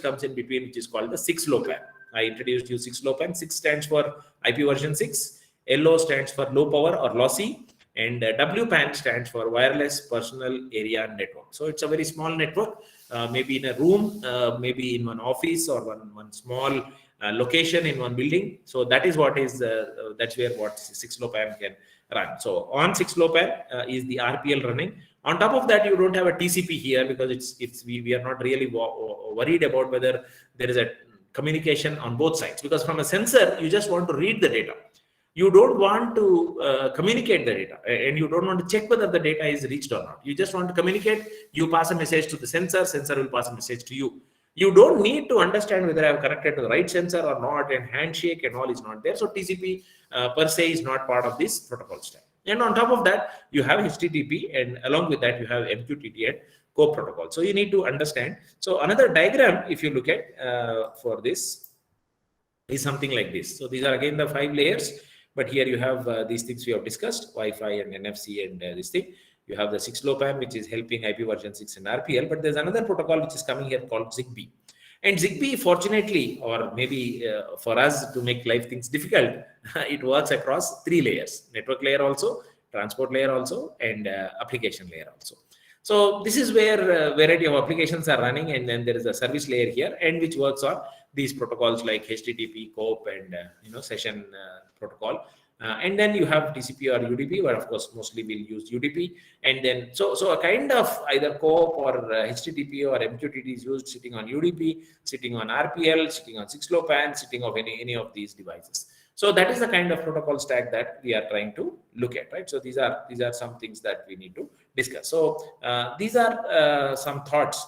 comes in between, which is called the 6LoWPAN. I introduced you 6LoWPAN. 6 stands for IP version 6. LO stands for low power or lossy. And WPAN stands for wireless personal area network. So it's a very small network, maybe in a room, maybe in one office or one small location in one building. So that is what is, that's where what 6LoWPAN can run. So on 6LoWPAN is the RPL running. On top of that, you don't have a TCP here because we are not really worried about whether there is a communication on both sides, because from a sensor, you just want to read the data. You don't want to communicate the data, and you don't want to check whether the data is reached or not. You just want to communicate. You pass a message to the sensor will pass a message to you. You don't need to understand whether I have connected to the right sensor or not, and handshake and all is not there. So TCP per se is not part of this protocol stack. And on top of that, you have HTTP, and along with that, you have MQTT and COAP protocol. So you need to understand. So another diagram, if you look at for this, is something like this. So these are again the 5 layers. But here you have these things we have discussed, Wi-Fi and NFC and this thing. You have the 6LoWPAN, which is helping IP version 6 and RPL. But there's another protocol which is coming here called ZigBee. And ZigBee, fortunately, or maybe for us to make life things difficult, it works across 3 layers. Network layer also, transport layer also, and application layer also. So this is where a variety of applications are running, and then there is a service layer here, and which works on these protocols like HTTP, COAP, and session protocol. And then you have TCP or UDP, but of course mostly we'll use UDP. And then so a kind of either COAP or HTTP or MQTT is used sitting on UDP, sitting on RPL, sitting on 6LoWPAN, sitting on any of these devices. So that is the kind of protocol stack that we are trying to look at, right? So these are some things that we need to discuss. So these are some thoughts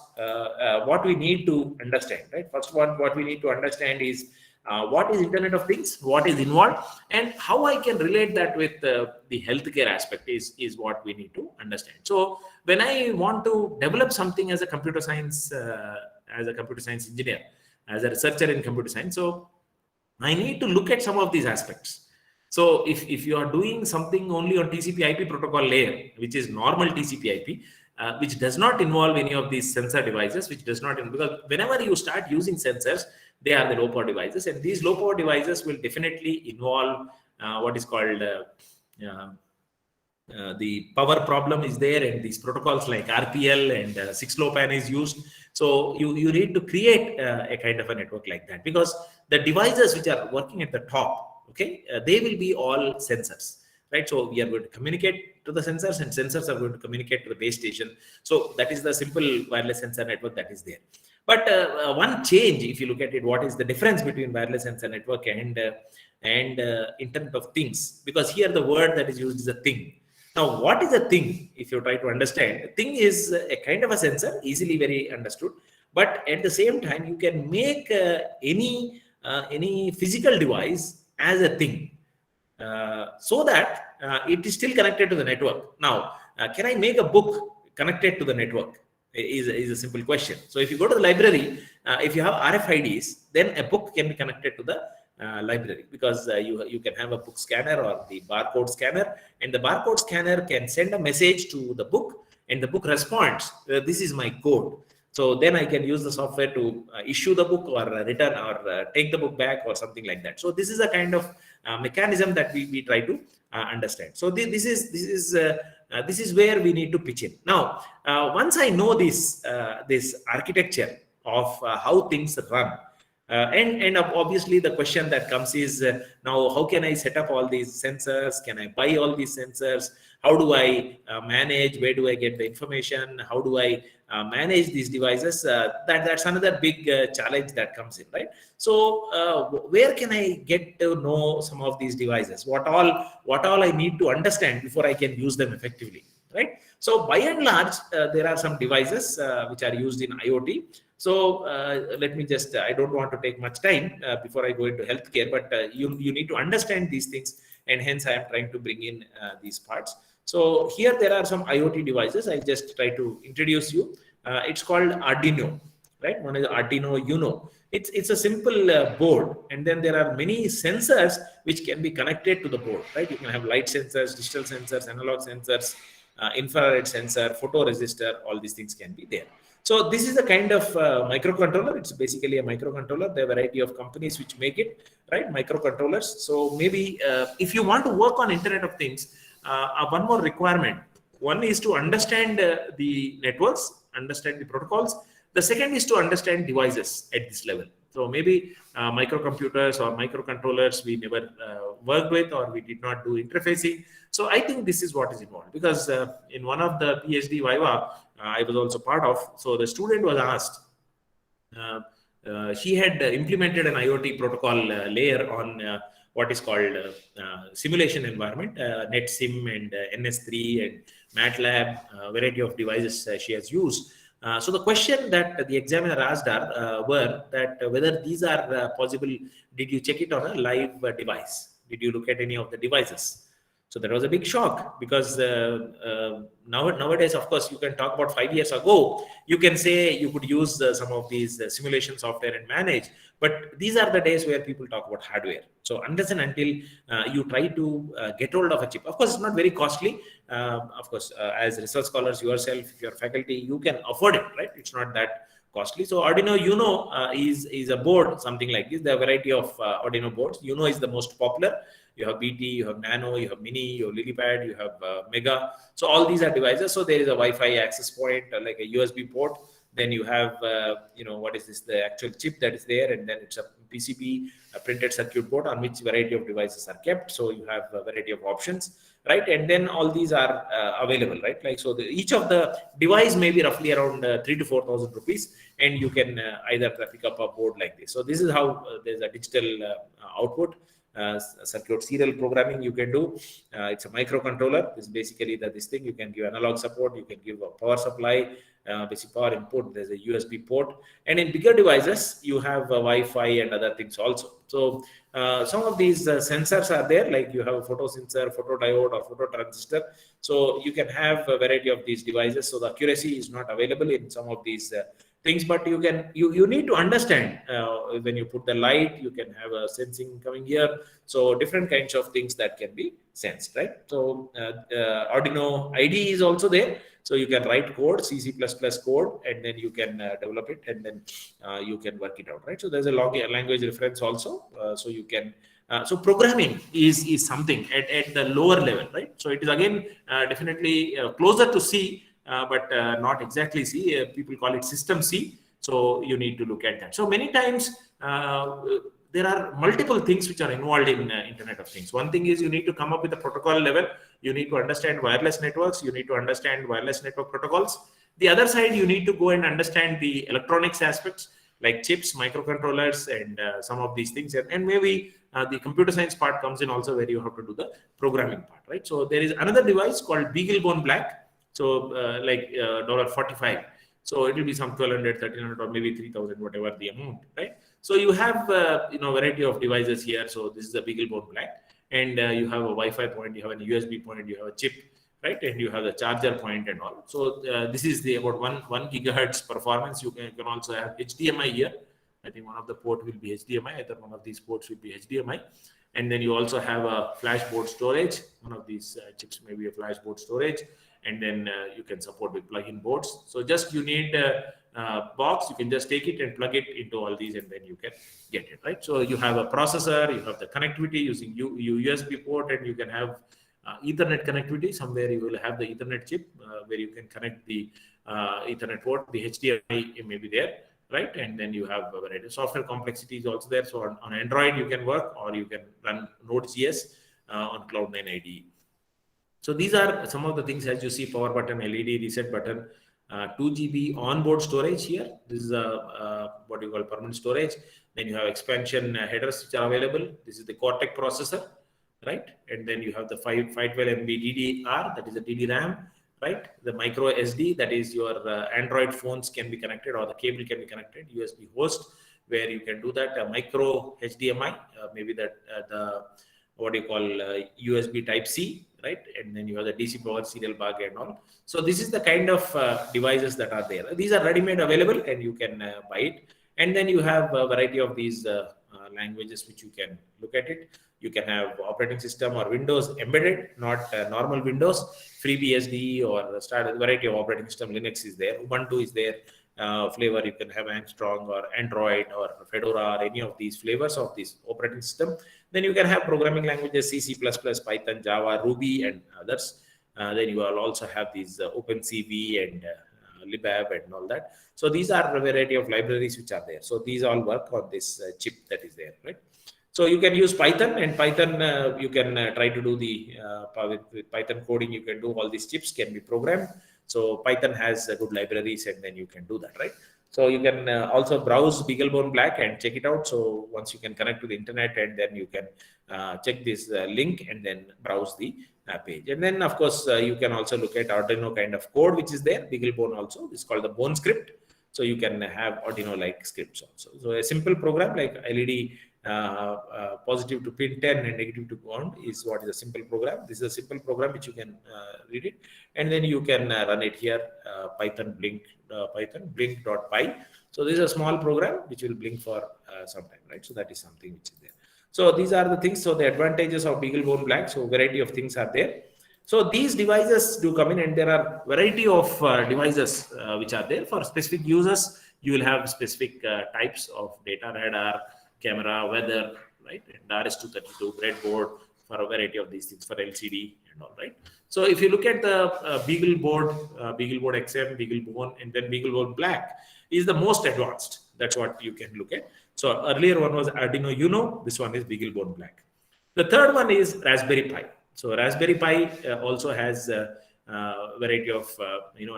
what we need to understand, right? First one, what we need to understand is what is Internet of Things, what is involved, and how I can relate that with the healthcare aspect is what we need to understand. So when I want to develop something as a computer science engineer, as a researcher in computer science, so I need to look at some of these aspects. So if you are doing something only on TCP IP protocol layer, which is normal TCP IP, which does not involve any of these sensor devices, because whenever you start using sensors, they are the low power devices, and these low power devices will definitely involve what is called the power problem is there, and these protocols like RPL and 6LoWPAN is used. So you need to create a kind of a network like that, because the devices which are working at the top, okay, they will be all sensors, right? So we are going to communicate to the sensors, and sensors are going to communicate to the base station. So that is the simple wireless sensor network that is there. But one change, if you look at it, what is the difference between wireless sensor network and Internet of Things? Because here the word that is used is a thing. Now, what is a thing? If you try to understand, a thing is a kind of a sensor, easily very understood. But at the same time, you can make any physical device as a thing, so that it is still connected to the network. Now, can I make a book connected to the network? Is a simple question. So if you go to the library, if you have RFIDs, then a book can be connected to the library, because you can have a book scanner or the barcode scanner, and the barcode scanner can send a message to the book, and the book responds, this is my code. So then I can use the software to issue the book or return or take the book back or something like that. So this is a kind of mechanism that we try to understand. So this is where we need to pitch in. Now, once I know this architecture of how things run, and obviously the question that comes is now, how can I set up all these sensors? Can I buy all these sensors? How do I manage? Where do I get the information? How do I manage these devices? That's another big challenge that comes in, right? So where can I get to know some of these devices? What all I need to understand before I can use them effectively, right? So by and large, there are some devices which are used in IoT. So let me just, I don't want to take much time before I go into healthcare, but you need to understand these things, and hence I am trying to bring in these parts. So here there are some IoT devices. I just try to introduce you. It's called Arduino, right? One is Arduino Uno. It's a simple board, and then there are many sensors which can be connected to the board, right? You can have light sensors, digital sensors, analog sensors, infrared sensor, photoresistor, all these things can be there. So this is a kind of microcontroller. It's basically a microcontroller. There are a variety of companies which make it, right? Microcontrollers. So maybe if you want to work on Internet of Things, one more requirement. One is to understand the networks, understand the protocols. The second is to understand devices at this level. So maybe microcomputers or microcontrollers we never worked with, or we did not do interfacing. So I think this is what is involved, because in one of the PhD Viva I was also part of. So the student was asked, she had implemented an IoT protocol layer on what is called simulation environment, NetSim and NS3 and MATLAB, variety of devices she has used. So the question that the examiner asked her were that whether these are possible. Did you check it on a live device? Did you look at any of the devices? So that was a big shock, because nowadays, of course, you can talk about 5 years ago. You can say you could use some of these simulation software and manage, but these are the days where people talk about hardware. So unless and until you try to get hold of a chip, of course, it's not very costly. Of course, as research scholars yourself, if you're faculty, you can afford it, right? It's not that costly. So Arduino Uno is a board, something like this. There are a variety of Arduino boards. Uno is the most popular. You have BT, you have Nano, you have Mini, you have Lilypad, you have Mega. So all these are devices. So there is a Wi-Fi access point, like a USB port. Then you have, what is this? The actual chip that is there, and then it's a PCB, a printed circuit board on which variety of devices are kept. So you have a variety of options, right? And then all these are available, right? Like, so each of the device may be roughly around 3,000 to 4,000 rupees, and you can either pick up a board like this. So this is how there's a digital output. Circuit serial programming you can do. It's a microcontroller. This is basically this thing. You can give analog support, you can give a power supply, basic power input. There's a USB port, and in bigger devices you have Wi-Fi and other things also. So some of these sensors are there, like you have a photo sensor, photodiode, or photo transistor. So you can have a variety of these devices. So the accuracy is not available in some of these things, but you need to understand when you put the light, you can have a sensing coming here. So different kinds of things that can be sensed, right? So Arduino IDE is also there. So you can write code, C++ code, and then you can develop it, and then you can work it out, right? So there's a language reference also. So you can so programming is something at the lower level, right? So it is again definitely closer to C, but not exactly C. People call it system C. So you need to look at that. So many times there are multiple things which are involved in Internet of Things. One thing is you need to come up with a protocol level. You need to understand wireless networks. You need to understand wireless network protocols. The other side, you need to go and understand the electronics aspects like chips, microcontrollers, and some of these things. And maybe the computer science part comes in also, where you have to do the programming part, right? So there is another device called BeagleBone Black. So like $45. So it will be some 1,200, 1,300, or maybe 3,000, whatever the amount, right? So you have variety of devices here. So this is a BeagleBone Black, and you have a Wi-Fi point, you have a USB point, you have a chip, right? And you have the charger point and all. So this is the about one gigahertz performance. You can also have HDMI here. I think one of the port will be HDMI. Either one of these ports will be HDMI. And then you also have a flash board storage. One of these chips may be a flash board storage. And then you can support with plug-in boards. So just you need a box. You can just take it and plug it into all these, and then you can get it, right? So you have a processor, you have the connectivity using USB port, and you can have Ethernet connectivity. Somewhere you will have the Ethernet chip where you can connect the Ethernet port. The HDMI may be there, right? And then you have a variety of software complexity is also there. So on Android you can work, or you can run Node.js on Cloud9 IDE. So these are some of the things. As you see, power button, LED, reset button, 2 GB onboard storage here. This is what you call permanent storage. Then you have expansion headers which are available. This is the Cortex processor, right? And then you have the 512 MB DDR, that is the DDRAM, right? The micro SD, that is your Android phones can be connected, or the cable can be connected. USB host, where you can do that. Micro HDMI, maybe that the what you call USB Type C, right? And then you have the DC power serial bug and all. So this is the kind of devices that are there. These are ready-made available, and you can buy it. And then you have a variety of these languages which you can look at it. You can have operating system or Windows embedded, not normal Windows. FreeBSD or variety of operating system. Linux is there. Ubuntu is there. flavor. You can have Armstrong or Android or Fedora or any of these flavors of this operating system. Then you can have programming languages C, C++, Python, Java, Ruby, and others. Then you will also have these OpenCV and libab and all that. So these are a variety of libraries which are there. So these all work on this chip that is there, right? So you can use Python, and Python you can try to do the with Python coding. You can do all these chips can be programmed. So Python has good libraries, and then you can do that, right? So you can also browse BeagleBone Black and check it out. So once you can connect to the internet, and then you can check this link and then browse the page. And then of course you can also look at Arduino kind of code which is there. BeagleBone also is called the Bone script. So you can have Arduino like scripts also. So a simple program like LED positive to pin 10 and negative to ground is what is a simple program. This is a simple program which you can read it, and then you can run it here. Python blink.py. So this is a small program which will blink for some time, right? So that is something which is there. So these are the things. So the advantages of BeagleBone Black. So variety of things are there. So these devices do come in, and there are variety of devices which are there for specific users. You will have specific types of data, radar, camera, weather, right? And RS-232 breadboard for a variety of these things for LCD and all, right? So if you look at the BeagleBoard, BeagleBoard XM, BeagleBone, and then BeagleBone Black is the most advanced. That's what you can look at. So earlier one was Arduino Uno. This one is BeagleBone Black. The third one is Raspberry Pi. So Raspberry Pi also has a variety of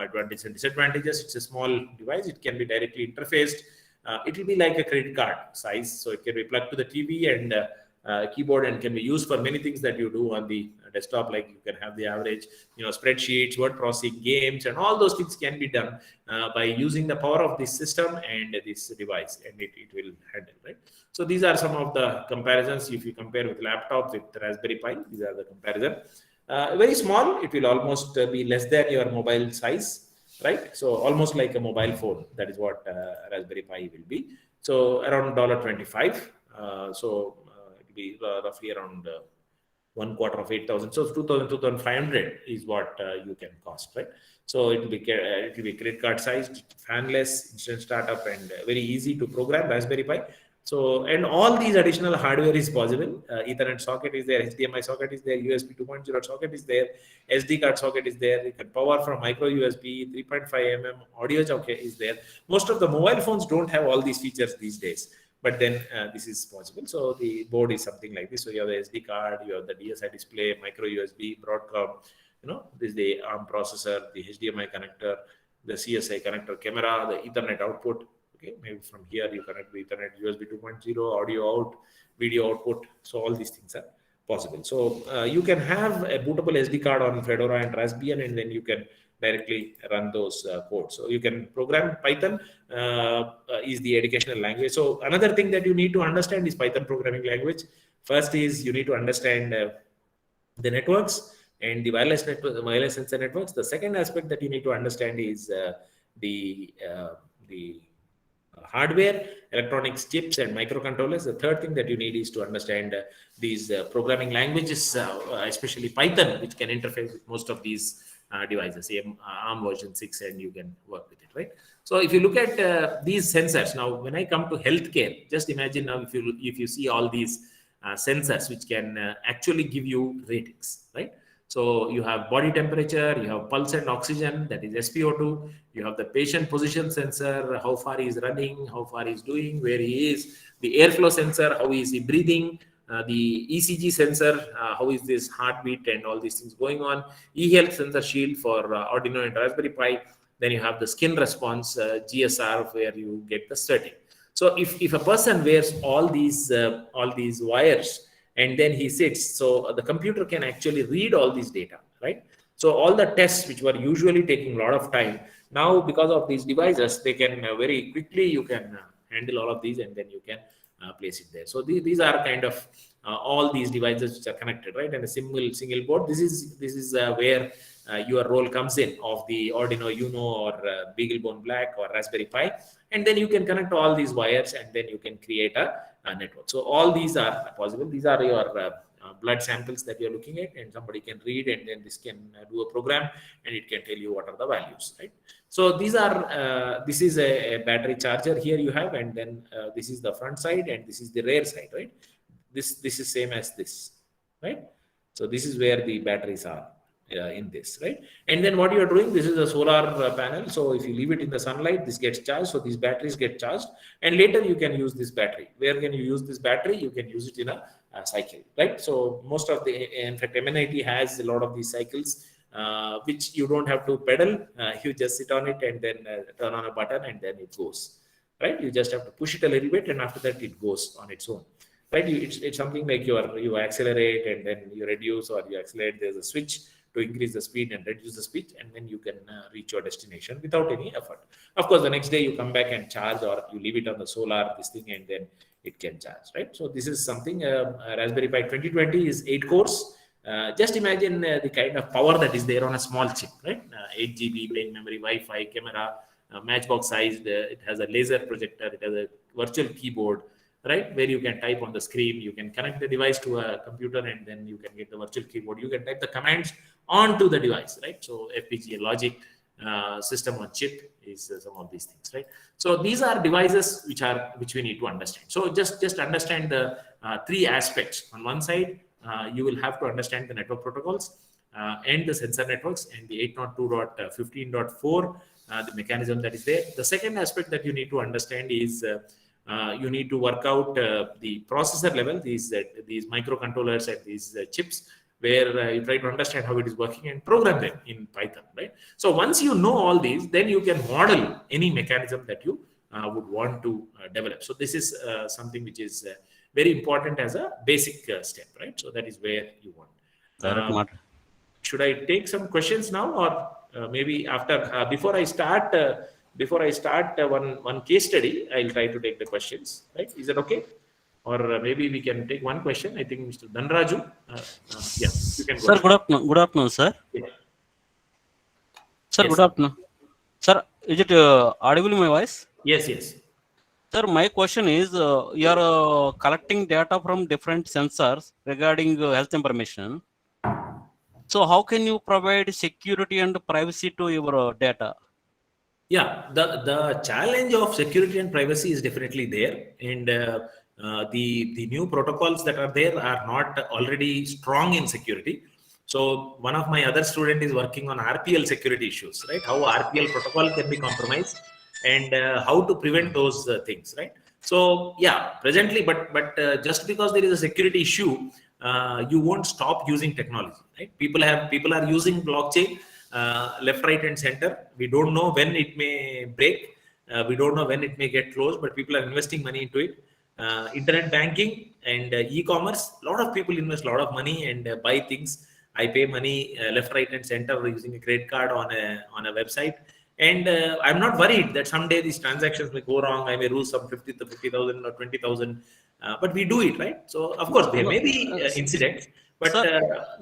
advantages and disadvantages. It's a small device. It can be directly interfaced. It will be like a credit card size. So it can be plugged to the TV and keyboard, and can be used for many things that you do on the desktop. Like you can have the average, spreadsheets, word processing, games, and all those things can be done by using the power of this system and this device, and it will handle, right? So these are some of the comparisons. If you compare with laptop with Raspberry Pi, these are the comparison. Very small, it will almost be less than your mobile size, right? So almost like a mobile phone. That is what Raspberry Pi will be. So around $25. So it will be roughly around 1/4 of 8,000. So 2,000, 2,500 is what you can cost, right? So it will be credit card sized, fanless, instant startup, and very easy to program Raspberry Pi. So, and all these additional hardware is possible. Ethernet socket is there, HDMI socket is there, USB 2.0 socket is there, SD card socket is there. You can power from micro USB, 3.5 audio socket is there. Most of the mobile phones don't have all these features these days, but then this is possible. So the board is something like this. So you have the SD card, you have the DSI display, micro USB, Broadcom. This is the ARM processor, the HDMI connector, the CSI connector, camera, the Ethernet output. Okay, maybe from here you connect the Ethernet, USB 2.0, audio out, video output. So all these things are possible. So you can have a bootable SD card on Fedora and Raspbian, and then you can directly run those codes. So you can program. Python is the educational language. So another thing that you need to understand is Python programming language. First is you need to understand the networks and the wireless sensor networks. The second aspect that you need to understand is the hardware, electronics, chips, and microcontrollers. The third thing that you need is to understand these programming languages, especially Python, which can interface with most of these devices, ARM version 6, and you can work with it, right? So if you look at these sensors, now when I come to healthcare, just imagine now if you see all these sensors which can actually give you ratings, right? So you have body temperature, you have pulse and oxygen, that is SpO2. You have the patient position sensor, how far he is running, how far he is doing, where he is. The airflow sensor, how is he breathing. The ECG sensor, how is this heartbeat and all these things going on. eHealth sensor shield for Arduino and Raspberry Pi. Then you have the skin response, GSR, where you get the sweating. So if a person wears all these wires, and then he sits, so the computer can actually read all these data, right? So all the tests which were usually taking a lot of time, now because of these devices, they can very quickly, you can handle all of these, and then you can place it there. So these are kind of all these devices which are connected, right? And a single board. This is where your role comes in of the Arduino Uno or BeagleBone Black or Raspberry Pi, and then you can connect all these wires, and then you can create a network. So all these are possible. These are your blood samples that you're looking at, and somebody can read, and then this can do a program, and it can tell you what are the values, right? So these are this is a battery charger here you have, and then this is the front side, and this is the rear side, right? This is same as this, right? So this is where the batteries are in this, right? And then what you are doing, this is a solar panel. So if you leave it in the sunlight, this gets charged. So these batteries get charged, and later you can use this battery. Where can you use this battery? You can use it in a cycle, right? So most of in fact, MNIT has a lot of these cycles, which you don't have to pedal. You just sit on it and then turn on a button, and then it goes, right? You just have to push it a little bit, and after that it goes on its own, right? It's something like you accelerate and then you reduce, or you accelerate. There's a switch to increase the speed and reduce the speed, and then you can reach your destination without any effort. Of course, the next day you come back and charge, or you leave it on the solar this thing, and then it can charge, right? So this is something. Raspberry Pi 2020 is 8 cores. Just imagine the kind of power that is there on a small chip, right? 8 GB main memory, Wi-Fi, camera, matchbox sized. It has a laser projector. It has a virtual keyboard, right? Where you can type on the screen. You can connect the device to a computer, and then you can get the virtual keyboard. You can type the commands onto the device, right? So FPGA logic, system on chip is some of these things, right? So these are devices which we need to understand. So just understand the 3 aspects. On one side, you will have to understand the network protocols and the sensor networks, and the 802.15.4, the mechanism that is there. The second aspect that you need to understand is you need to work out the processor level, these microcontrollers and these chips, where you try to understand how it is working and program them in Python, right? So once you know all these, then you can model any mechanism that you would want to develop. So this is something which is very important as a basic step, right? So that is where you want. Should I take some questions now, or maybe after? Before I start one case study, I'll try to take the questions, right? Is that okay? Or maybe we can take one question. I think Mr. Dhanraju. Yeah, you can go. Sir, good afternoon. Good afternoon, sir. Yeah. Sir, yes. Good afternoon. Sir, is it audible in my voice? Yes, yes. Sir, my question is, you are collecting data from different sensors regarding health information. So how can you provide security and privacy to your data? Yeah, the challenge of security and privacy is definitely there, and the new protocols that are there are not already strong in security. So one of my other student is working on RPL security issues, right? How RPL protocol can be compromised, and how to prevent those things, right? So yeah, presently, but just because there is a security issue, you won't stop using technology, right? People are using blockchain left, right, and center. We don't know when it may break. We don't know when it may get closed, but people are investing money into it. Internet banking and e-commerce, a lot of people invest a lot of money and buy things. I pay money left, right, and center using a credit card on a website, and I'm not worried that someday these transactions may go wrong. I may lose some 50,000 or 20,000, but we do it, right? So of course there may be incidents, but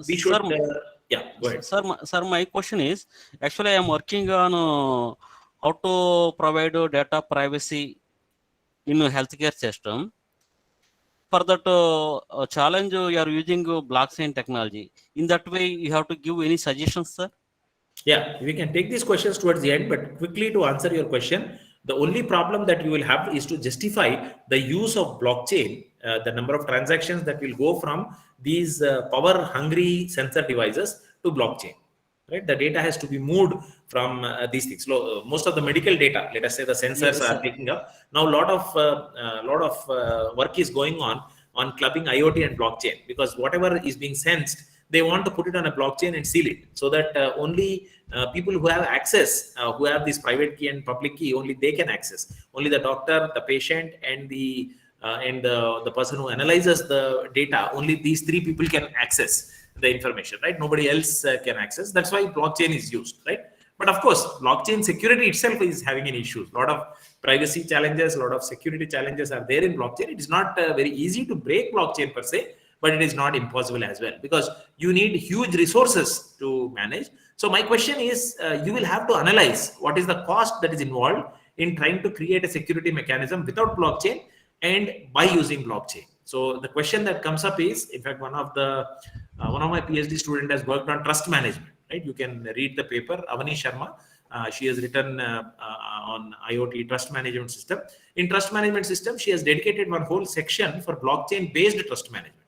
we should. Yeah, go ahead. Sir, my question is, actually I am working on how to provide data privacy in a healthcare system. For that challenge, you are using blockchain technology. In that way, you have to give any suggestions, sir? Yeah, we can take these questions towards the end, but quickly to answer your question, the only problem that you will have is to justify the use of blockchain, the number of transactions that will go from these power-hungry sensor devices to blockchain. Right, the data has to be moved from these things. So, most of the medical data, let us say the sensors are taking up. Now, a lot of work is going on clubbing IoT and blockchain, because whatever is being sensed, they want to put it on a blockchain and seal it, so that only people who have access, who have this private key and public key, only they can access. Only the doctor, the patient, and the person who analyzes the data, only these 3 people can access the information, right? Nobody else can access. That's why blockchain is used, right? But of course, blockchain security itself is having any issues. A lot of privacy challenges, a lot of security challenges are there in blockchain. It is not very easy to break blockchain per se, but it is not impossible as well, because you need huge resources to manage. So my question is, you will have to analyze what is the cost that is involved in trying to create a security mechanism without blockchain and by using blockchain, So the question that comes up is, in fact, one of my PhD student has worked on trust management, right? You can read the paper, Avani Sharma. She has written on IoT trust management system. In trust management system, she has dedicated one whole section for blockchain based trust management,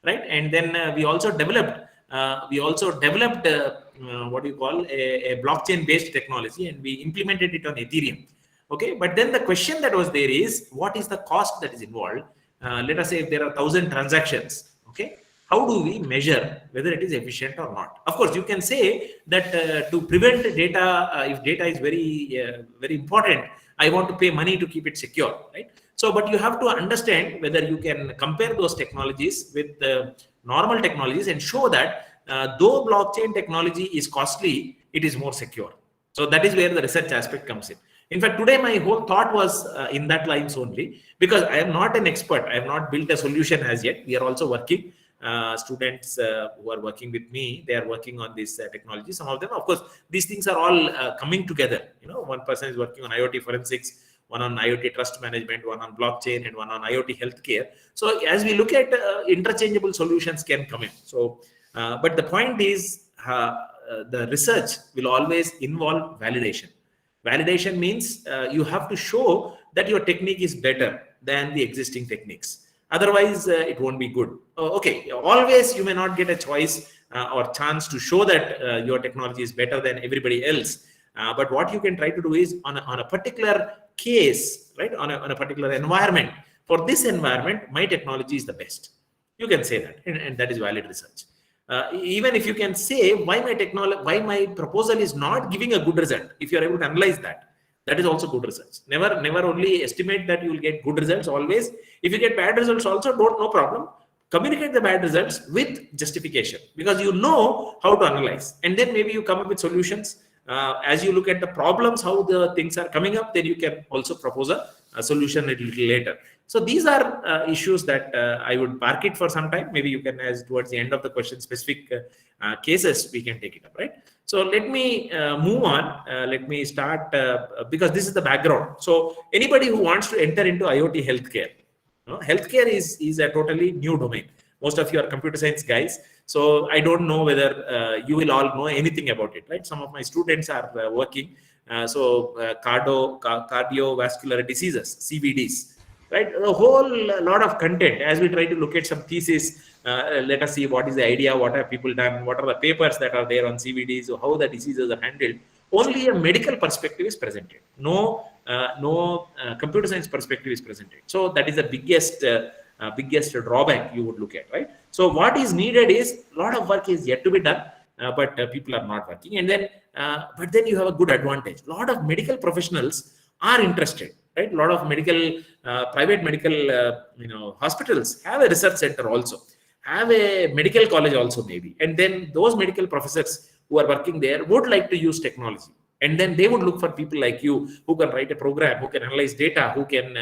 right? And then we also developed what do you call a blockchain based technology, and we implemented it on Ethereum. Okay, but then the question that was there is, what is the cost that is involved? Let us say if there are 1,000 transactions, okay, how do we measure whether it is efficient or not? Of course, you can say that to prevent data, if data is very important, I want to pay money to keep it secure, right? So, but you have to understand whether you can compare those technologies with normal technologies and show that though blockchain technology is costly, it is more secure. So that is where the research aspect comes in. In fact, today my whole thought was in that lines only, because I am not an expert. I have not built a solution as yet. We are also working. Students who are working with me, they are working on this technology. Some of them, of course, these things are all coming together. You know, one person is working on IoT forensics, one on IoT trust management, one on blockchain, and one on IoT healthcare. So as we look at interchangeable solutions can come in. So, but the point is, the research will always involve validation. Validation means you have to show that your technique is better than the existing techniques. Otherwise, it won't be good. Okay, always you may not get a choice or chance to show that your technology is better than everybody else. But what you can try to do is on a particular case, right, on a particular environment. For this environment, my technology is the best. You can say that, and that is valid research. Even if you can say why my proposal is not giving a good result, if you are able to analyze that, that is also good research. Never only estimate that you will get good results. Always, if you get bad results also, no problem. Communicate the bad results with justification, because you know how to analyze, and then maybe you come up with solutions. As you look at the problems, how the things are coming up, then you can also propose a solution a little later. So these are issues that I would park it for some time. Maybe you can, as towards the end of the question, specific cases, we can take it up, right? So let me move on. Let me start because this is the background. So anybody who wants to enter into IoT healthcare, healthcare is a totally new domain. Most of you are computer science guys. So I don't know whether you will all know anything about it, right? Some of my students are working. Cardiovascular diseases, CVDs, right? A whole lot of content. As we try to look at some thesis, let us see what is the idea, what have people done, what are the papers that are there on CVDs, or how the diseases are handled. Only a medical perspective is presented. No computer science perspective is presented. So that is the biggest drawback you would look at, right? So what is needed is a lot of work is yet to be done, but people are not working. And then, but then you have a good advantage. A lot of medical professionals are interested, right? A lot of private medical, hospitals have a research center also, have a medical college also maybe. And then those medical professors who are working there would like to use technology. And then they would look for people like you who can write a program, who can analyze data, who can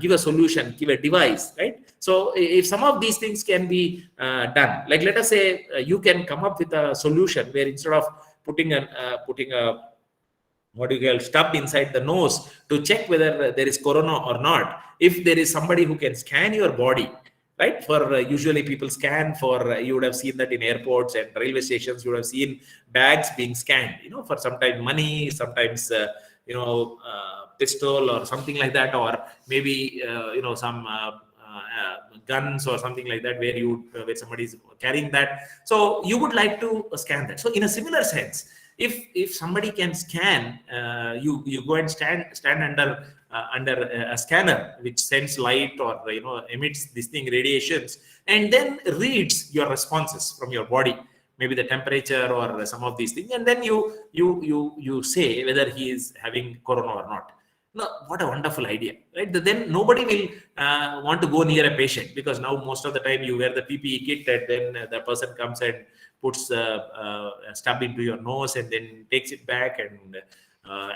give a solution, give a device, right? So if some of these things can be done, like let us say you can come up with a solution where instead of putting a what you call stub inside the nose to check whether there is corona or not, if there is somebody who can scan your body, right? For usually people scan for, you would have seen that in airports and railway stations, you would have seen bags being scanned, for sometimes money, sometimes, pistol or something like that, or maybe, some guns or something like that, where somebody is carrying that. So you would like to scan that. So in a similar sense, if somebody can scan, you go and stand under a scanner which sends light or emits this thing radiations, and then reads your responses from your body, maybe the temperature or some of these things, and then you say whether he is having corona or not. No, what a wonderful idea, right? Then nobody will want to go near a patient, because now most of the time you wear the PPE kit, and then the person comes and puts a stub into your nose and then takes it back and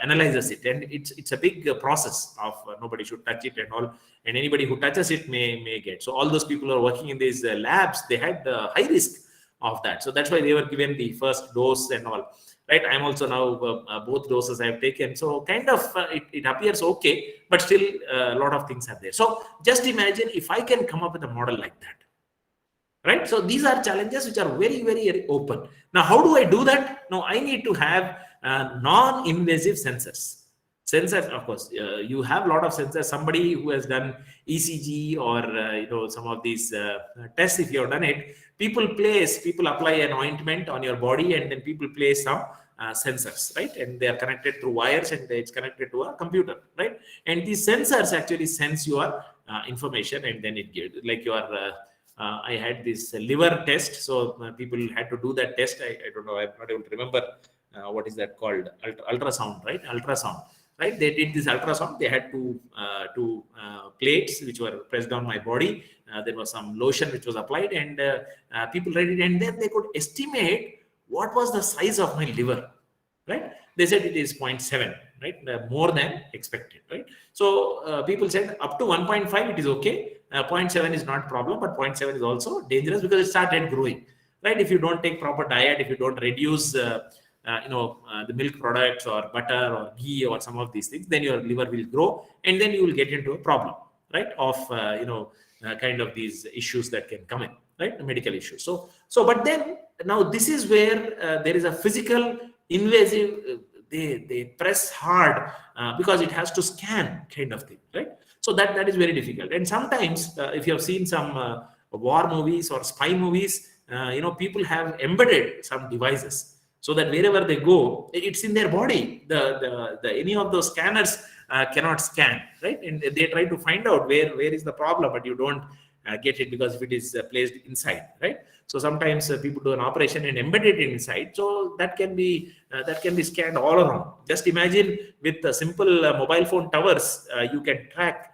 analyzes it. And it's a big process of nobody should touch it and all. And anybody who touches it may get. So all those people who are working in these labs, they had the high risk of that. So that's why they were given the first dose and all. right? I'm also now both doses I have taken, so kind of it appears okay, but still a lot of things are there. So just imagine if I can come up with a model like that, right? So these are challenges which are very, very open. Now, how do I do that? Now, I need to have non-invasive sensors, of course. You have a lot of sensors. Somebody who has done ECG or some of these tests, if you have done it, people apply an ointment on your body, and then people place some sensors, right? And they are connected through wires, and it's connected to a computer, right? And these sensors actually sense your information, and then it gives like your I had this liver test, so people had to do that test. I don't know, I'm not able to remember what is that called, ultrasound, right? Ultrasound, right? They did this ultrasound. They had two plates which were pressed on my body. There was some lotion which was applied, and people read it, and then they could estimate what was the size of my liver, right? They said it is 0.7, right? More than expected, right? So people said up to 1.5 it is okay. 0.7 is not problem, but 0.7 is also dangerous because it started growing, right? If you don't take proper diet, if you don't reduce the milk products or butter or ghee or some of these things, then your liver will grow, and then you will get into a problem, right? Of kind of these issues that can come in, right? The medical issues. So but then now this is where there is a physical invasive. They press hard because it has to scan kind of thing, right? So that is very difficult. And sometimes if you have seen some war movies or spy movies, people have embedded some devices so that wherever they go, it's in their body. The any of those scanners cannot scan, right? And they try to find out where is the problem, but you don't get it because if it is placed inside, right? So sometimes people do an operation and embed it inside, so that can be scanned all around. Just imagine with the simple mobile phone towers, you can track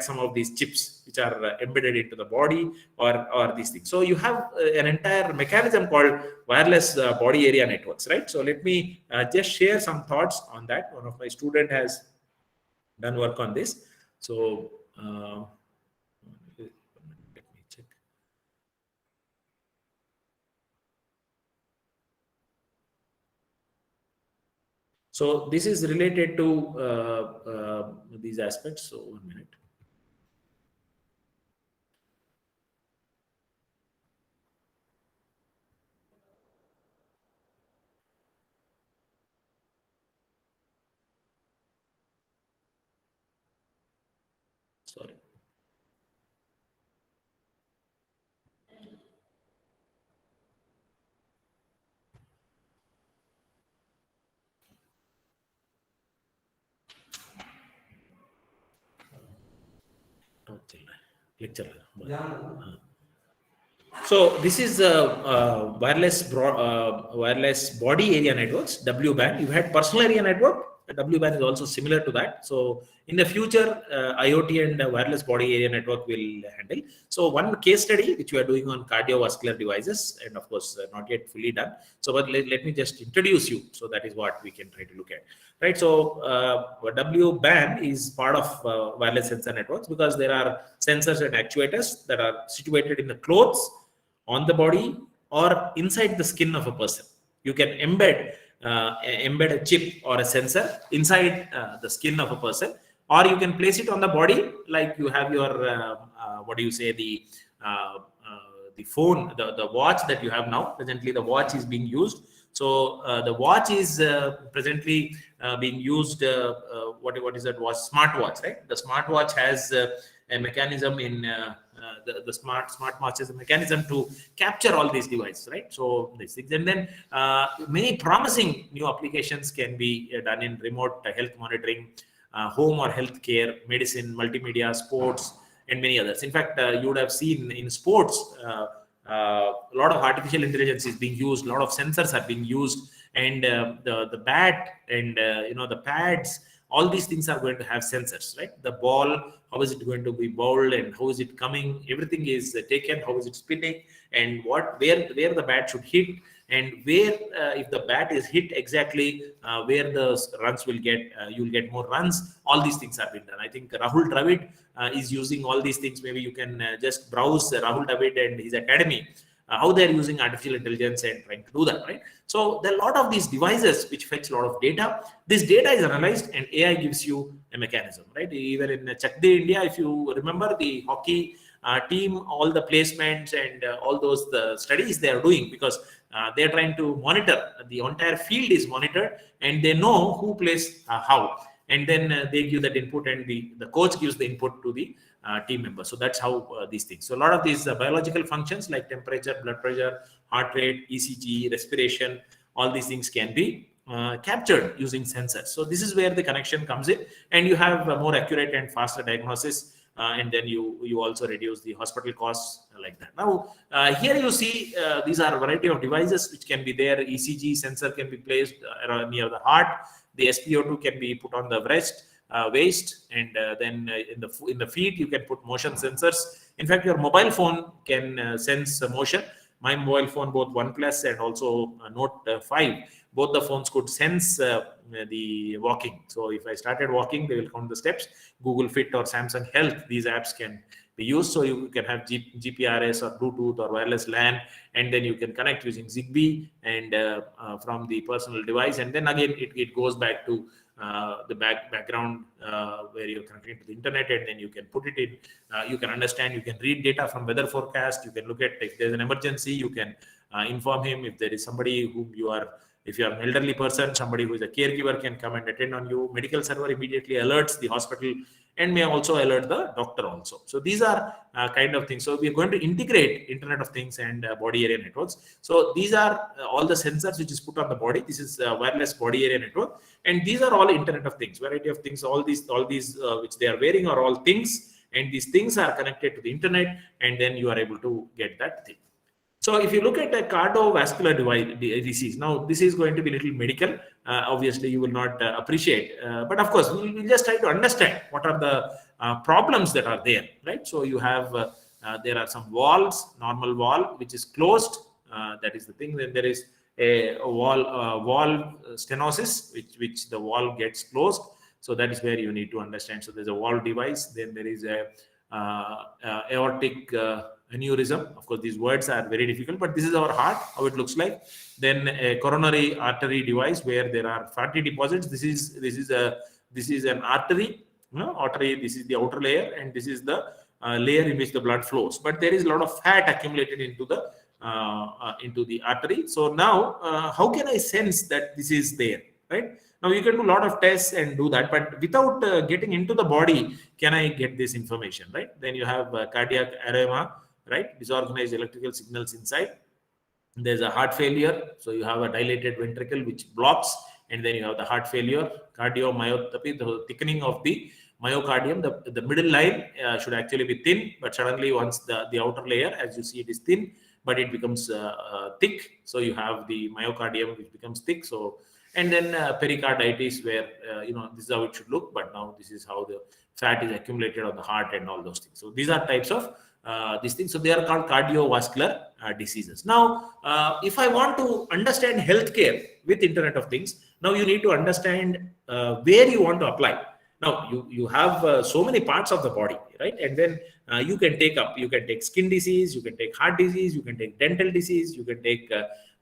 some of these chips which are embedded into the body or these things. So you have an entire mechanism called wireless body area networks, right? So let me just share some thoughts on that. One of my student has done work on this. So let me check. So this is related to these aspects. So 1 minute. Sorry. Lecture. So this is wireless body area networks, WBAN. You had personal area network. WBAN is also similar to that. So in the future, IoT and wireless body area network will handle. So one case study which we are doing on cardiovascular devices, and of course not yet fully done. So but let me just introduce you. So that is what we can try to look at, right? So WBAN is part of wireless sensor networks because there are sensors and actuators that are situated in the clothes, on the body, or inside the skin of a person. You can embed a chip or a sensor inside the skin of a person, or you can place it on the body, like you have your the phone, the watch that you have now. Presently the watch is being used. So the watch is presently being used. What is that watch? Smartwatch, right? The smartwatch has a mechanism in the smartwatch is a mechanism to capture all these devices, right? So these things, and then many promising new applications can be done in remote health monitoring, home or healthcare, medicine, multimedia, sports, and many others. In fact, you would have seen in sports a lot of artificial intelligence is being used, a lot of sensors are being used, and the bat and the pads, all these things are going to have sensors, right? The ball, how is it going to be bowled, and how is it coming? Everything is taken. How is it spinning, and where the bat should hit, and where if the bat is hit exactly, where the runs will get, you'll get more runs. All these things have been done. I think Rahul Dravid is using all these things. Maybe you can just browse Rahul Dravid and his academy. how they're using artificial intelligence and trying to do that, right? So there are a lot of these devices which fetch a lot of data. This data is analyzed and AI gives you a mechanism, right? Even in Chak De India, if you remember the hockey team, all the placements and all those the studies they are doing, because they're trying to monitor, the entire field is monitored and they know who plays how. And then they give that input and the coach gives the input to the team members. So that's how these things. So a lot of these biological functions like temperature, blood pressure, heart rate, ECG, respiration, all these things can be captured using sensors. So this is where the connection comes in, and you have more accurate and faster diagnosis. And then you also reduce the hospital costs like that. Now, here you see these are a variety of devices which can be there. ECG sensor can be placed near the heart. The SpO2 can be put on the waist, and then in the feet you can put motion sensors. In fact, your mobile phone can sense motion. My mobile phone, both OnePlus and also Note 5, both the phones could sense the walking. So if I started walking, they will count the steps. Google Fit or Samsung Health, these apps can be used. So you can have GPRS or Bluetooth or wireless LAN, and then you can connect using Zigbee and from the personal device. And then again, it goes back to the background where you're connecting to the internet, and then you can put it in. You can understand, you can read data from weather forecast. You can look at if there's an emergency, you can inform him. If there is somebody whom if you are an elderly person, somebody who is a caregiver can come and attend on you. Medical server immediately alerts the hospital and may also alert the doctor also. So these are kind of things. So we are going to integrate Internet of Things and body area networks. So these are all the sensors which is put on the body. This is wireless body area network, and these are all Internet of Things, variety of things. All these which they are wearing are all things, and these things are connected to the internet, and then you are able to get that thing. So if you look at a cardiovascular disease, now this is going to be a little medical. Obviously, you will not appreciate, but of course, we'll just try to understand what are the problems that are there, right? So you have there are some valves, normal valve which is closed. That is the thing. Then there is a valve stenosis, which the valve gets closed. So that is where you need to understand. So there's a valve device. Then there is a aortic aneurysm. Of course, these words are very difficult, but this is our heart, how it looks like. Then a coronary artery device where there are fatty deposits. This is an artery. Artery. This is the outer layer, and this is the layer in which the blood flows. But there is a lot of fat accumulated into the artery. So now, how can I sense that this is there, right? Now you can do a lot of tests and do that, but without getting into the body, can I get this information, right? Then you have cardiac arrhythmia, right? Disorganized electrical signals inside. There's a heart failure. So you have a dilated ventricle which blocks, and then you have the heart failure, cardiomyopathy, the thickening of the myocardium. The middle line should actually be thin, but suddenly once the outer layer, as you see, it is thin, but it becomes thick. So you have the myocardium which becomes thick. So, and then pericarditis, where this is how it should look, but now this is how the fat is accumulated on the heart and all those things. So these are types of these things. So they are called cardiovascular diseases. Now, if I want to understand healthcare with Internet of Things, now you need to understand where you want to apply. Now you have so many parts of the body, right? And then you can take skin disease, you can take heart disease, you can take dental disease, you can take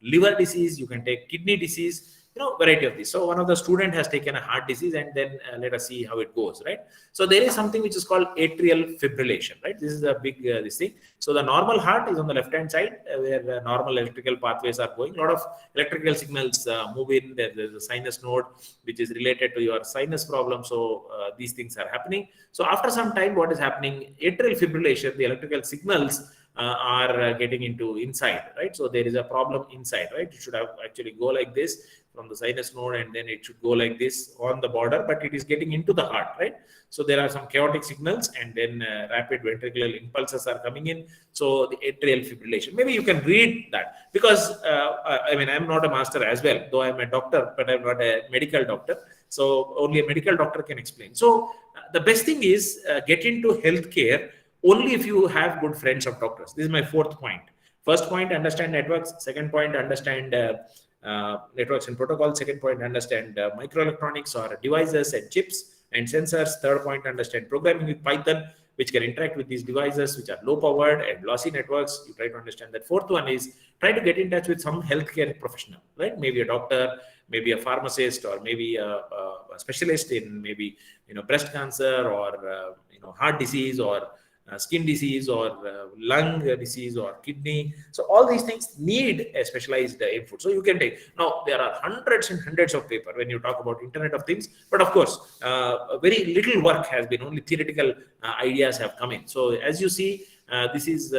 liver disease, you can take kidney disease, variety of these. So one of the student has taken a heart disease, and then let us see how it goes, right? So there is something which is called atrial fibrillation, right? This is a big this thing. So the normal heart is on the left hand side where the normal electrical pathways are going. A lot of electrical signals move in. There's a sinus node which is related to your sinus problem. So these things are happening. So after some time, what is happening? Atrial fibrillation, the electrical signals are getting into inside, right? So there is a problem inside, right? It should have actually go like this from the sinus node, and then it should go like this on the border, but it is getting into the heart, right? So there are some chaotic signals, and then rapid ventricular impulses are coming in. So the atrial fibrillation, maybe you can read that, because I'm not a master as well, though I'm a doctor, but I'm not a medical doctor. So only a medical doctor can explain. So the best thing is get into healthcare only if you have good friends of doctors. This is my fourth point. First point, understand networks. Second point, understand networks and protocols. Second point, understand microelectronics or devices and chips and sensors. Third point, understand programming with Python. which can interact with these devices, which are low powered and lossy networks. You try to understand that. Fourth one is try to get in touch with some healthcare professional, right? Maybe a doctor, maybe a pharmacist, or maybe a specialist in maybe, breast cancer, or heart disease, or skin disease, or lung disease, or kidney. So all these things need a specialized input. So you can take, now there are hundreds and hundreds of paper when you talk about Internet of Things, but of course very little work has been, only theoretical ideas have come in. So as you see, this is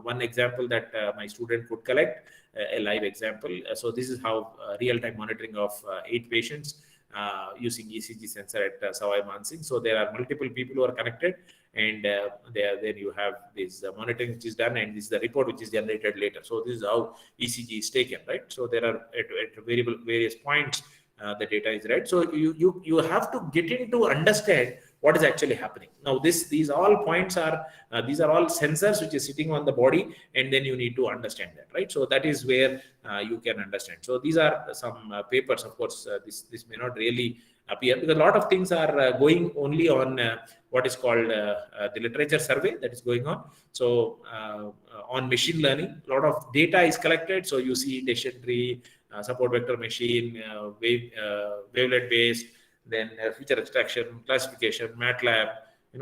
one example that my student could collect, a live example. So this is how real-time monitoring of 8 patients using ECG sensor at Sawai Mansingh. So there are multiple people who are connected, and then you have this monitoring which is done, and this is the report which is generated later. So this is how ECG is taken, right? So there are at various points the data is read. So you have to get into understand what is actually happening. Now these all points are these are all sensors which is sitting on the body, and then you need to understand that, right? So that is where you can understand. So these are some papers. Of course, this may not really appear because a lot of things are going only on what is called the literature survey that is going on. So on machine learning, a lot of data is collected. So you see decision tree, support vector machine, wavelet based, then feature extraction, classification, MATLAB,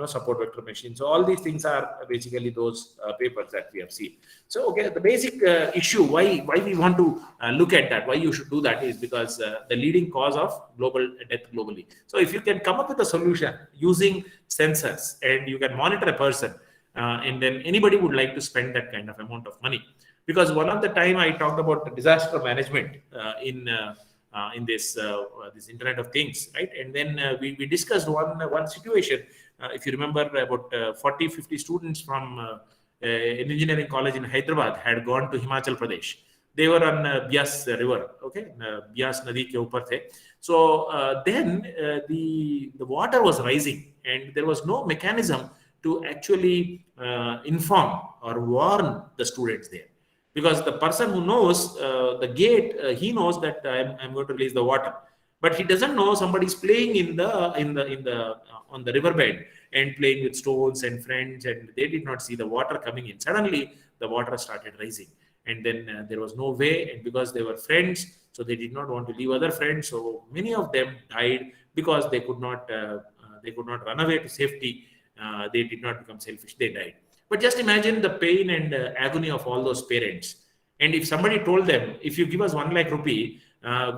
support vector machine. So all these things are basically those papers that we have seen. So okay, the basic issue why we want to look at that, why you should do that, is because the leading cause of global death globally. So if you can come up with a solution using sensors and you can monitor a person, and then anybody would like to spend that kind of amount of money. Because one of the time I talked about disaster management in this Internet of Things, right? And then we discussed one situation. If you remember, about 40-50 students from an engineering college in Hyderabad had gone to Himachal Pradesh. They were on Bias River, okay, Bias Nadi ke upar the. So then the water was rising, and there was no mechanism to actually inform or warn the students there. Because the person who knows the gate, he knows that I'm going to release the water, but he doesn't know somebody's playing on the riverbed and playing with stones and friends, and they did not see the water coming in. Suddenly, the water started rising, and then there was no way. And because they were friends, so they did not want to leave other friends. So many of them died because they could not run away to safety. They did not become selfish. They died. But just imagine the pain and agony of all those parents. And if somebody told them, if you give us 1 lakh rupee,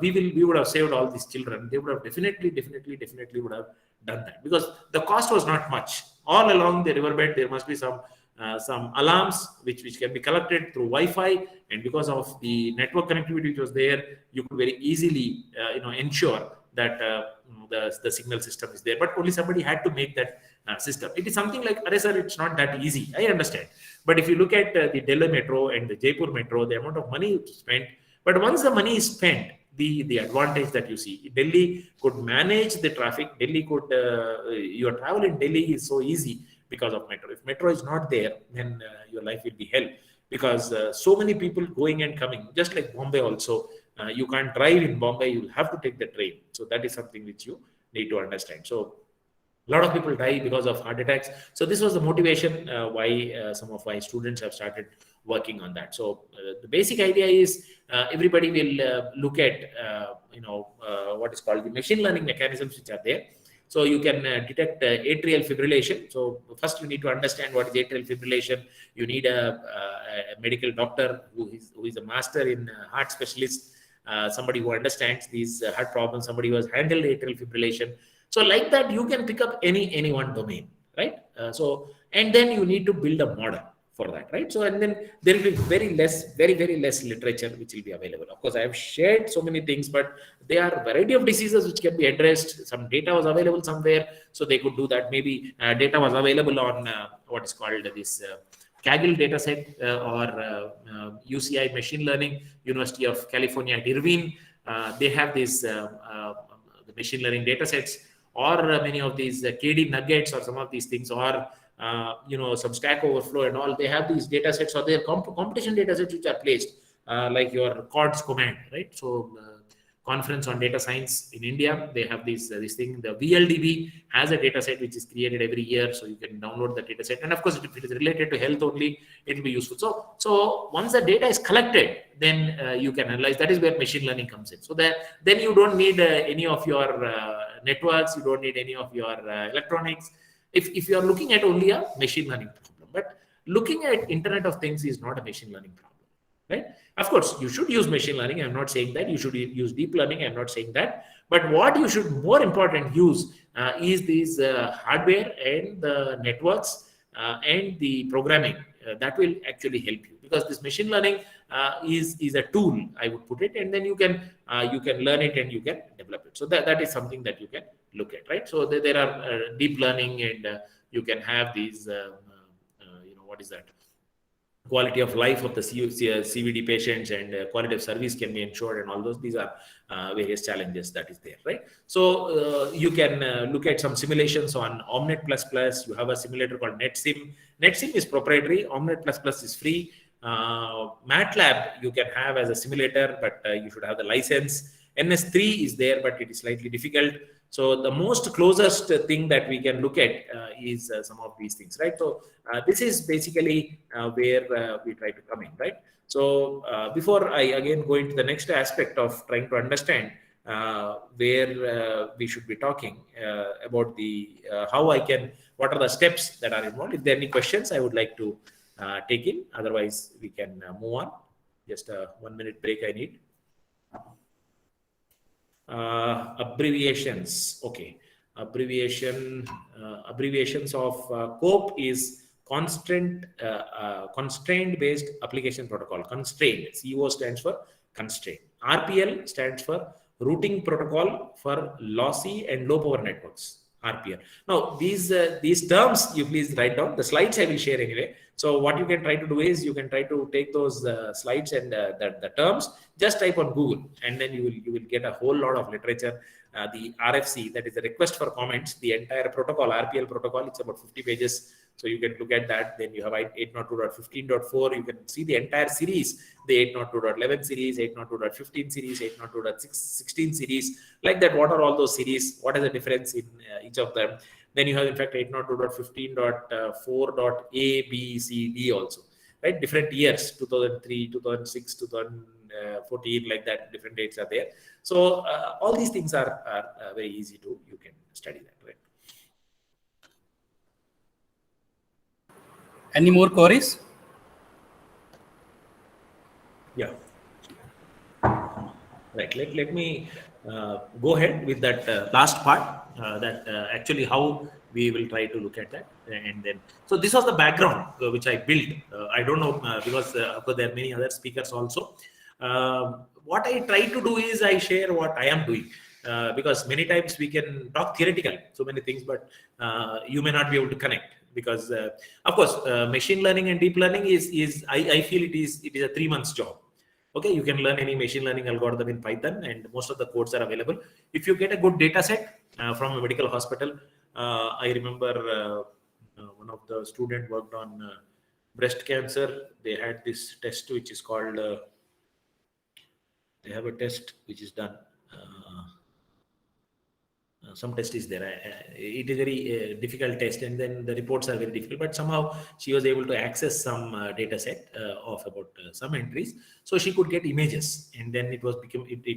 we would have saved all these children, they would have definitely would have done that, because the cost was not much. All along the riverbed, there must be some alarms which can be collected through Wi-Fi, and because of the network connectivity which was there, you could very easily ensure that the signal system is there. But only somebody had to make that system. It is something like, sir, it's not that easy. I understand. But if you look at the Delhi Metro and the Jaipur Metro, the amount of money spent, but once the money is spent, the advantage that you see, Delhi could manage the traffic. Delhi could, your travel in Delhi is so easy because of metro. If metro is not there, then your life will be hell, because so many people going and coming, just like Bombay also. You can't drive in Bombay, you'll have to take the train. So that is something which you need to understand. So a lot of people die because of heart attacks. So this was the motivation why some of my students have started working on that. So the basic idea is everybody will look at what is called the machine learning mechanisms which are there. So you can detect atrial fibrillation. So first you need to understand what is atrial fibrillation. You need a medical doctor who is a master in heart specialist, somebody who understands these heart problems, somebody who has handled atrial fibrillation. So like that, you can pick up any one domain, right? And then you need to build a model for that, right? So, and then there will be very less literature which will be available. Of course, I have shared so many things, but there are a variety of diseases which can be addressed. Some data was available somewhere, so they could do that. Maybe data was available on what is called this Kaggle dataset or UCI machine learning, University of California at Irvine. They have these the machine learning datasets, or many of these KD nuggets, or some of these things, or some Stack Overflow and all. They have these data sets, or their competition data sets which are placed, like your CORDS command, right? So conference on data science in India. They have this thing. The VLDB has a data set which is created every year, so you can download the data set. And of course, if it is related to health only, it will be useful. So once the data is collected, then you can analyze. That is where machine learning comes in. So that then you don't need any of your networks. You don't need any of your electronics. If you are looking at only a machine learning problem, but looking at Internet of Things is not a machine learning problem. Right? Of course, you should use machine learning. I'm not saying that. You should use deep learning. I'm not saying that. But what you should more important use is these hardware and the networks and the programming. That will actually help you, because this machine learning is a tool, I would put it, and then you can learn it and you can develop it. So that is something that you can look at, right? So there are deep learning, and you can have these what is that? Quality of life of the CVD patients, and quality of service can be ensured, and all those. These are various challenges that is there, right? So you can look at some simulations on Omnet++. You have a simulator called NetSim. NetSim is proprietary. Omnet++ is free. MATLAB you can have as a simulator, but you should have the license. NS3 is there, but it is slightly difficult. So the most closest thing that we can look at is some of these things, right? So this is basically where we try to come in, right? So before I again go into the next aspect of trying to understand where we should be talking about the what are the steps that are involved. If there are any questions, I would like to take in. Otherwise, we can move on. Just a 1 minute break I need. Abbreviations. Okay. Abbreviations of COAP is constraint based application protocol. Constraint. CO stands for constraint. RPL stands for routing protocol for lossy and low power networks. RPL. Now these terms you please write down. The slides I will share anyway. So what you can try to do is you can try to take those slides and the terms, just type on Google, and then you will get a whole lot of literature. The RFC, that is the request for comments, the entire protocol, RPL protocol, it's about 50 pages. So you can look at that. Then you have 802.15.4. You can see the entire series, the 802.11 series, 802.15 series, 802.16 series, like that. What are all those series? What is the difference in each of them? Then you have, in fact, 802.15.4.A, B, C, D also, right? Different years, 2003, 2006, 2014, like that, different dates are there. So all these things are very easy to, you can study that, right? Any more queries? Yeah. Right. Let me go ahead with that last part. Actually how we will try to look at that, and then so this was the background which I built. I don't know because of course there are many other speakers also. What I try to do is I share what I am doing, because many times we can talk theoretical so many things, but you may not be able to connect, because of course machine learning and deep learning is I feel it is a 3 months job. Okay, you can learn any machine learning algorithm in Python, and most of the codes are available. If you get a good data set from a medical hospital, I remember one of the student worked on breast cancer. They had this test which is called, they have a test which is done. Some test is there. It is a very difficult test, and then the reports are very difficult. But somehow she was able to access some data set of about some entries, so she could get images, and then it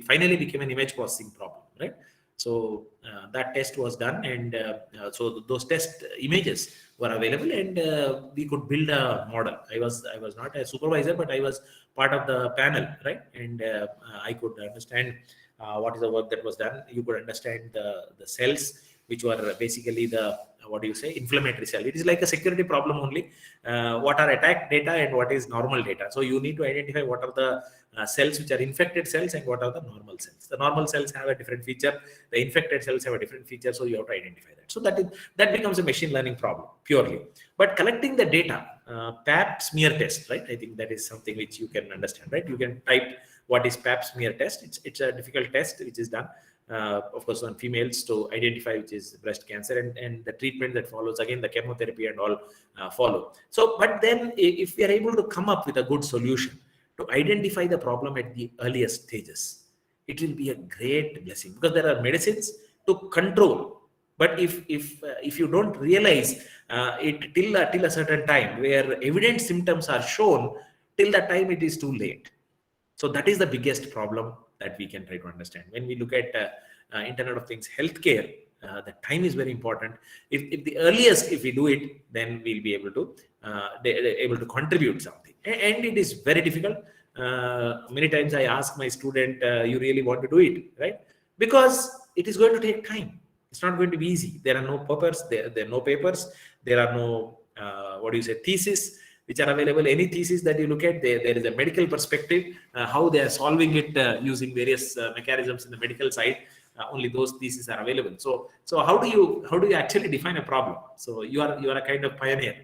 finally became an image processing problem, right? So that test was done, and so those test images were available, and we could build a model. I was not a supervisor, but I was part of the panel, right? And I could understand what is the work that was done. You could understand the cells, which were basically the inflammatory cell. It is like a security problem only. What are attack data and what is normal data? So you need to identify what are the cells which are infected cells and what are the normal cells. The normal cells have a different feature. The infected cells have a different feature. So you have to identify that. So that becomes a machine learning problem purely. But collecting the data, Pap smear test, right? I think that is something which you can understand, right? You can type what is Pap smear test. It's a difficult test which is done, of course, on females to identify which is breast cancer, and the treatment that follows, again, the chemotherapy and all follow. So, but then if we are able to come up with a good solution to identify the problem at the earliest stages, it will be a great blessing, because there are medicines to control. But if you don't realize it till a certain time where evident symptoms are shown, till that time it is too late. So that is the biggest problem that we can try to understand when we look at Internet of Things healthcare. The time is very important. If the earliest, if we do it, then we'll be able to able to contribute something. And it is very difficult. Many times I ask my student, "You really want to do it, right?" Because it is going to take time. It's not going to be easy. There are no papers. There are no papers. There are no thesis which are available. Any thesis that you look at, there is a medical perspective, how they are solving it using various mechanisms in the medical side. Only those theses are available. So how do you actually define a problem? So you are a kind of pioneer,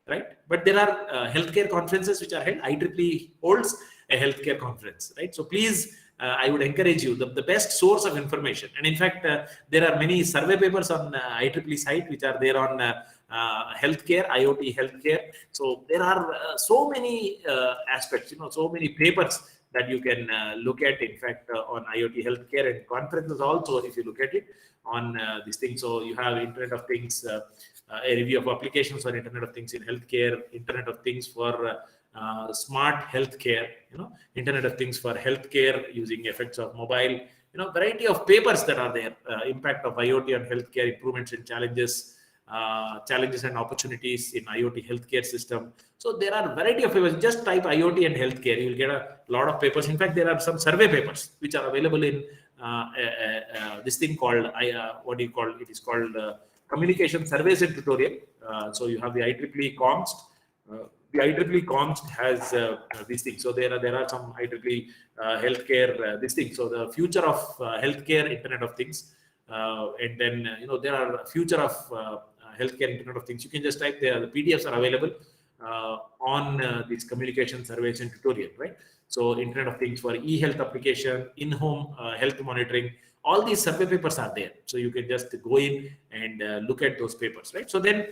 right? But there are healthcare conferences which are held. IEEE holds a healthcare conference, right? So please, I would encourage you, the best source of information. And in fact, there are many survey papers on IEEE site which are there on healthcare, IoT healthcare. So there are so many aspects, so many papers that you can look at, in fact, on IoT healthcare, and conferences also, if you look at it on this thing. So you have Internet of Things, a review of applications for Internet of Things in healthcare, Internet of Things for smart healthcare, Internet of Things for healthcare using effects of mobile, variety of papers that are there, impact of IoT on healthcare, improvements and challenges and opportunities in IoT healthcare system. So there are variety of papers. Just type IoT and healthcare, you'll get a lot of papers. In fact, there are some survey papers which are available in this thing called it is called Communication Surveys and Tutorial. So you have the IEEE COMST. The IEEE COMST has this thing. So there are some IEEE healthcare this thing. So the future of healthcare, Internet of Things, and then there are future of healthcare, Internet of Things. You can just type there. The PDFs are available on this Communication Surveys and Tutorial, right? So Internet of Things for e-health application, in-home health monitoring. All these survey papers are there, so you can just go in and look at those papers, right? So then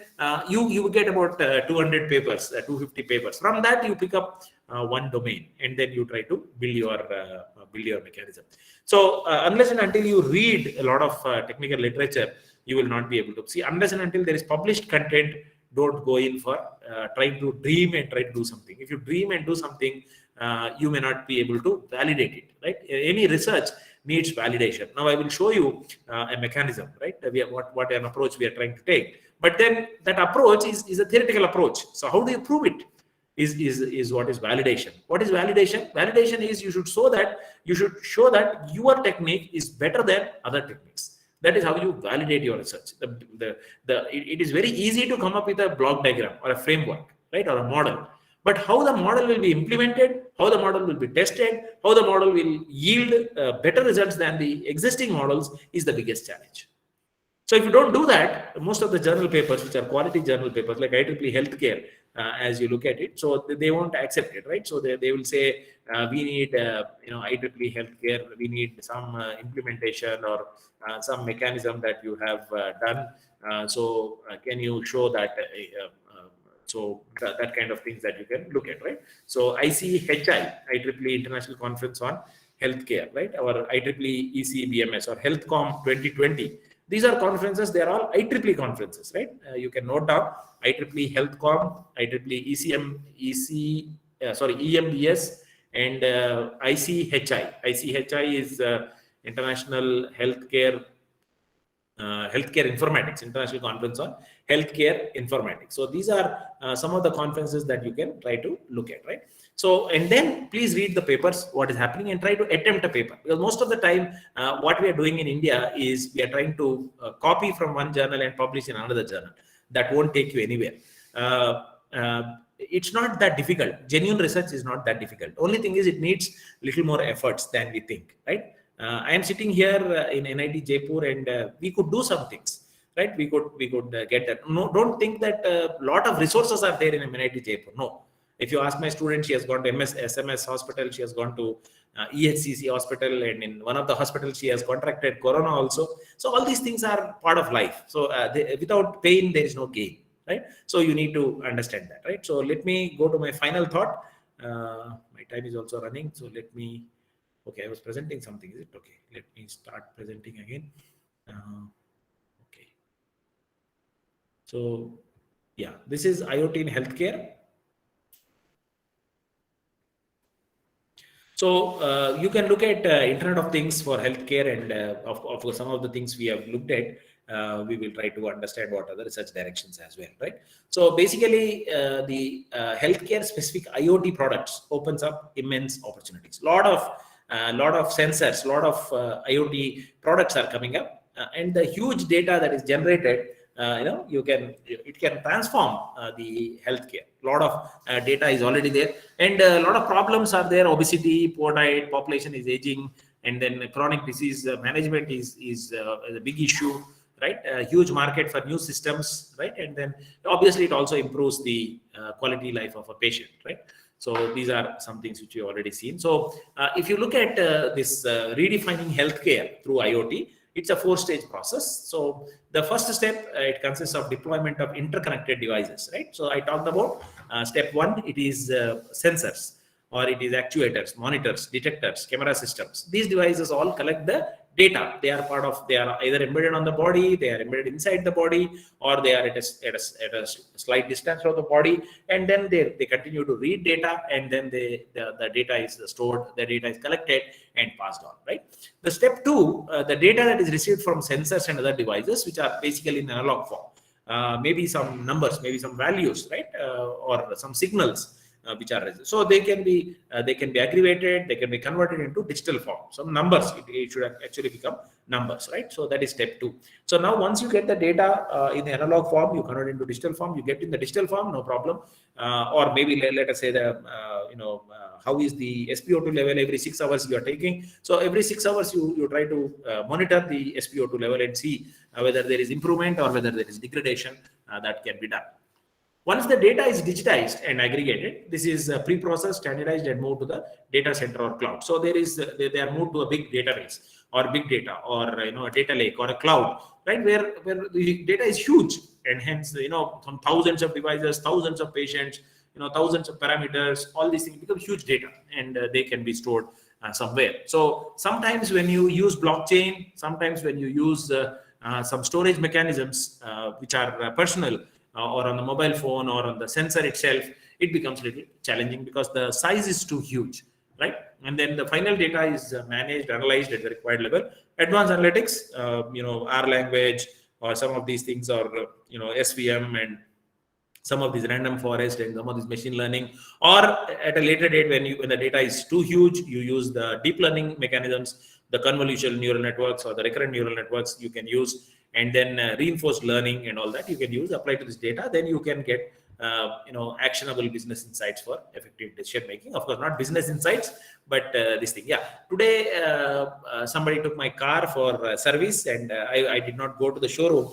you get about 200 papers, 250 papers. From that, you pick up one domain, and then you try to build your mechanism. So unless and until you read a lot of technical literature, you will not be able to see. Unless and until there is published content, don't go in for trying to dream and try to do something. If you dream and do something, you may not be able to validate it, right? Any research needs validation. Now I will show you a mechanism, right? What an approach we are trying to take. But then that approach is a theoretical approach. So how do you prove it? Is what is validation. What is validation? Validation is you should show that your technique is better than other techniques. That is how you validate your research. It is very easy to come up with a block diagram or a framework, right, or a model. But how the model will be implemented, how the model will be tested, how the model will yield better results than the existing models is the biggest challenge. So if you don't do that, most of the journal papers, which are quality journal papers like IEEE Healthcare, as you look at it, so they won't accept it, right? So they will say, we need IEEE Healthcare, we need some implementation or some mechanism that you have done. So can you show that? So that kind of things that you can look at, right? So ICHI, IEEE International Conference on Healthcare, right? Our IEEE ECBMS or HealthCom 2020. These are conferences. They are all IEEE conferences, right? You can note down IEEE HealthCom, IEEE EMBS, and ICHI. ICHI is International Healthcare Informatics, International Conference on Healthcare Informatics. So these are some of the conferences that you can try to look at, right? So, and then please read the papers, what is happening, and try to attempt a paper. Because most of the time, what we are doing in India is we are trying to copy from one journal and publish in another journal. That won't take you anywhere. It's not that difficult. Genuine research is not that difficult. Only thing is it needs little more efforts than we think, right? I am sitting here in NIT Jaipur, and we could do some things, right? We could get that. No, don't think that a lot of resources are there in NIT Jaipur. No. If you ask my student, she has gone to SMS hospital, she has gone to EHCC hospital, and in one of the hospitals she has contracted corona also. So all these things are part of life. So without pain, there is no gain, right? So you need to understand that, right? So let me go to my final thought. My time is also running, so let me Okay, I was presenting something. Is it okay? Let me start presenting again. Okay. So yeah, this is IoT in healthcare. So you can look at Internet of Things for healthcare, and of some of the things we have looked at, we will try to understand what other research directions as well, right? So basically, the healthcare specific IoT products opens up immense opportunities. Lot of sensors, lot of IoT products are coming up, and the huge data that is generated. It can transform the healthcare. A lot of data is already there, and a lot of problems are there. Obesity, poor diet, population is aging, and then chronic disease management is a big issue, right? A huge market for new systems, right? And then obviously it also improves the quality life of a patient, right? So these are some things which you've already seen. So if you look at this redefining healthcare through IoT, it's a 4-stage process. So the first step, it consists of deployment of interconnected devices, right? So I talked about step 1, it is sensors, or it is actuators, monitors, detectors, camera systems. These devices all collect the data. They are either embedded on the body, they are embedded inside the body, or they are at a slight distance from the body, and then they continue to read data, and then the data is stored, the data is collected and passed on, right? The step 2, the data that is received from sensors and other devices, which are basically in analog form, maybe some numbers, maybe some values, right, or some signals, which are registered. So they can be aggregated, they can be converted into digital form. Some numbers, it should actually become numbers, right? So that is step 2. So now once you get the data in the analog form, you convert it into digital form. You get in the digital form, no problem. Or maybe let us say how is the SpO2 level every 6 hours you are taking. So every 6 hours you try to monitor the SpO2 level and see whether there is improvement or whether there is degradation. That can be done. Once the data is digitized and aggregated, this is pre-processed, standardized, and moved to the data center or cloud. So they are moved to a big database or big data, or a data lake or a cloud, right? Where the data is huge, and hence some thousands of devices, thousands of patients, thousands of parameters, all these things become huge data, and they can be stored somewhere. So sometimes when you use blockchain, sometimes when you use some storage mechanisms which are personal, or on the mobile phone or on the sensor itself, it becomes a little challenging because the size is too huge, right? And then the final data is managed, analyzed at the required level. Advanced analytics, R language, or some of these things, or SVM, and some of these random forest, and some of these machine learning, or at a later date when the data is too huge, you use the deep learning mechanisms, the convolutional neural networks or the recurrent neural networks you can use, and then reinforced learning and all that you can use, apply to this data. Then you can get actionable business insights for effective decision making. Of course, not business insights, but this thing. Yeah, today somebody took my car for service, and I did not go to the showroom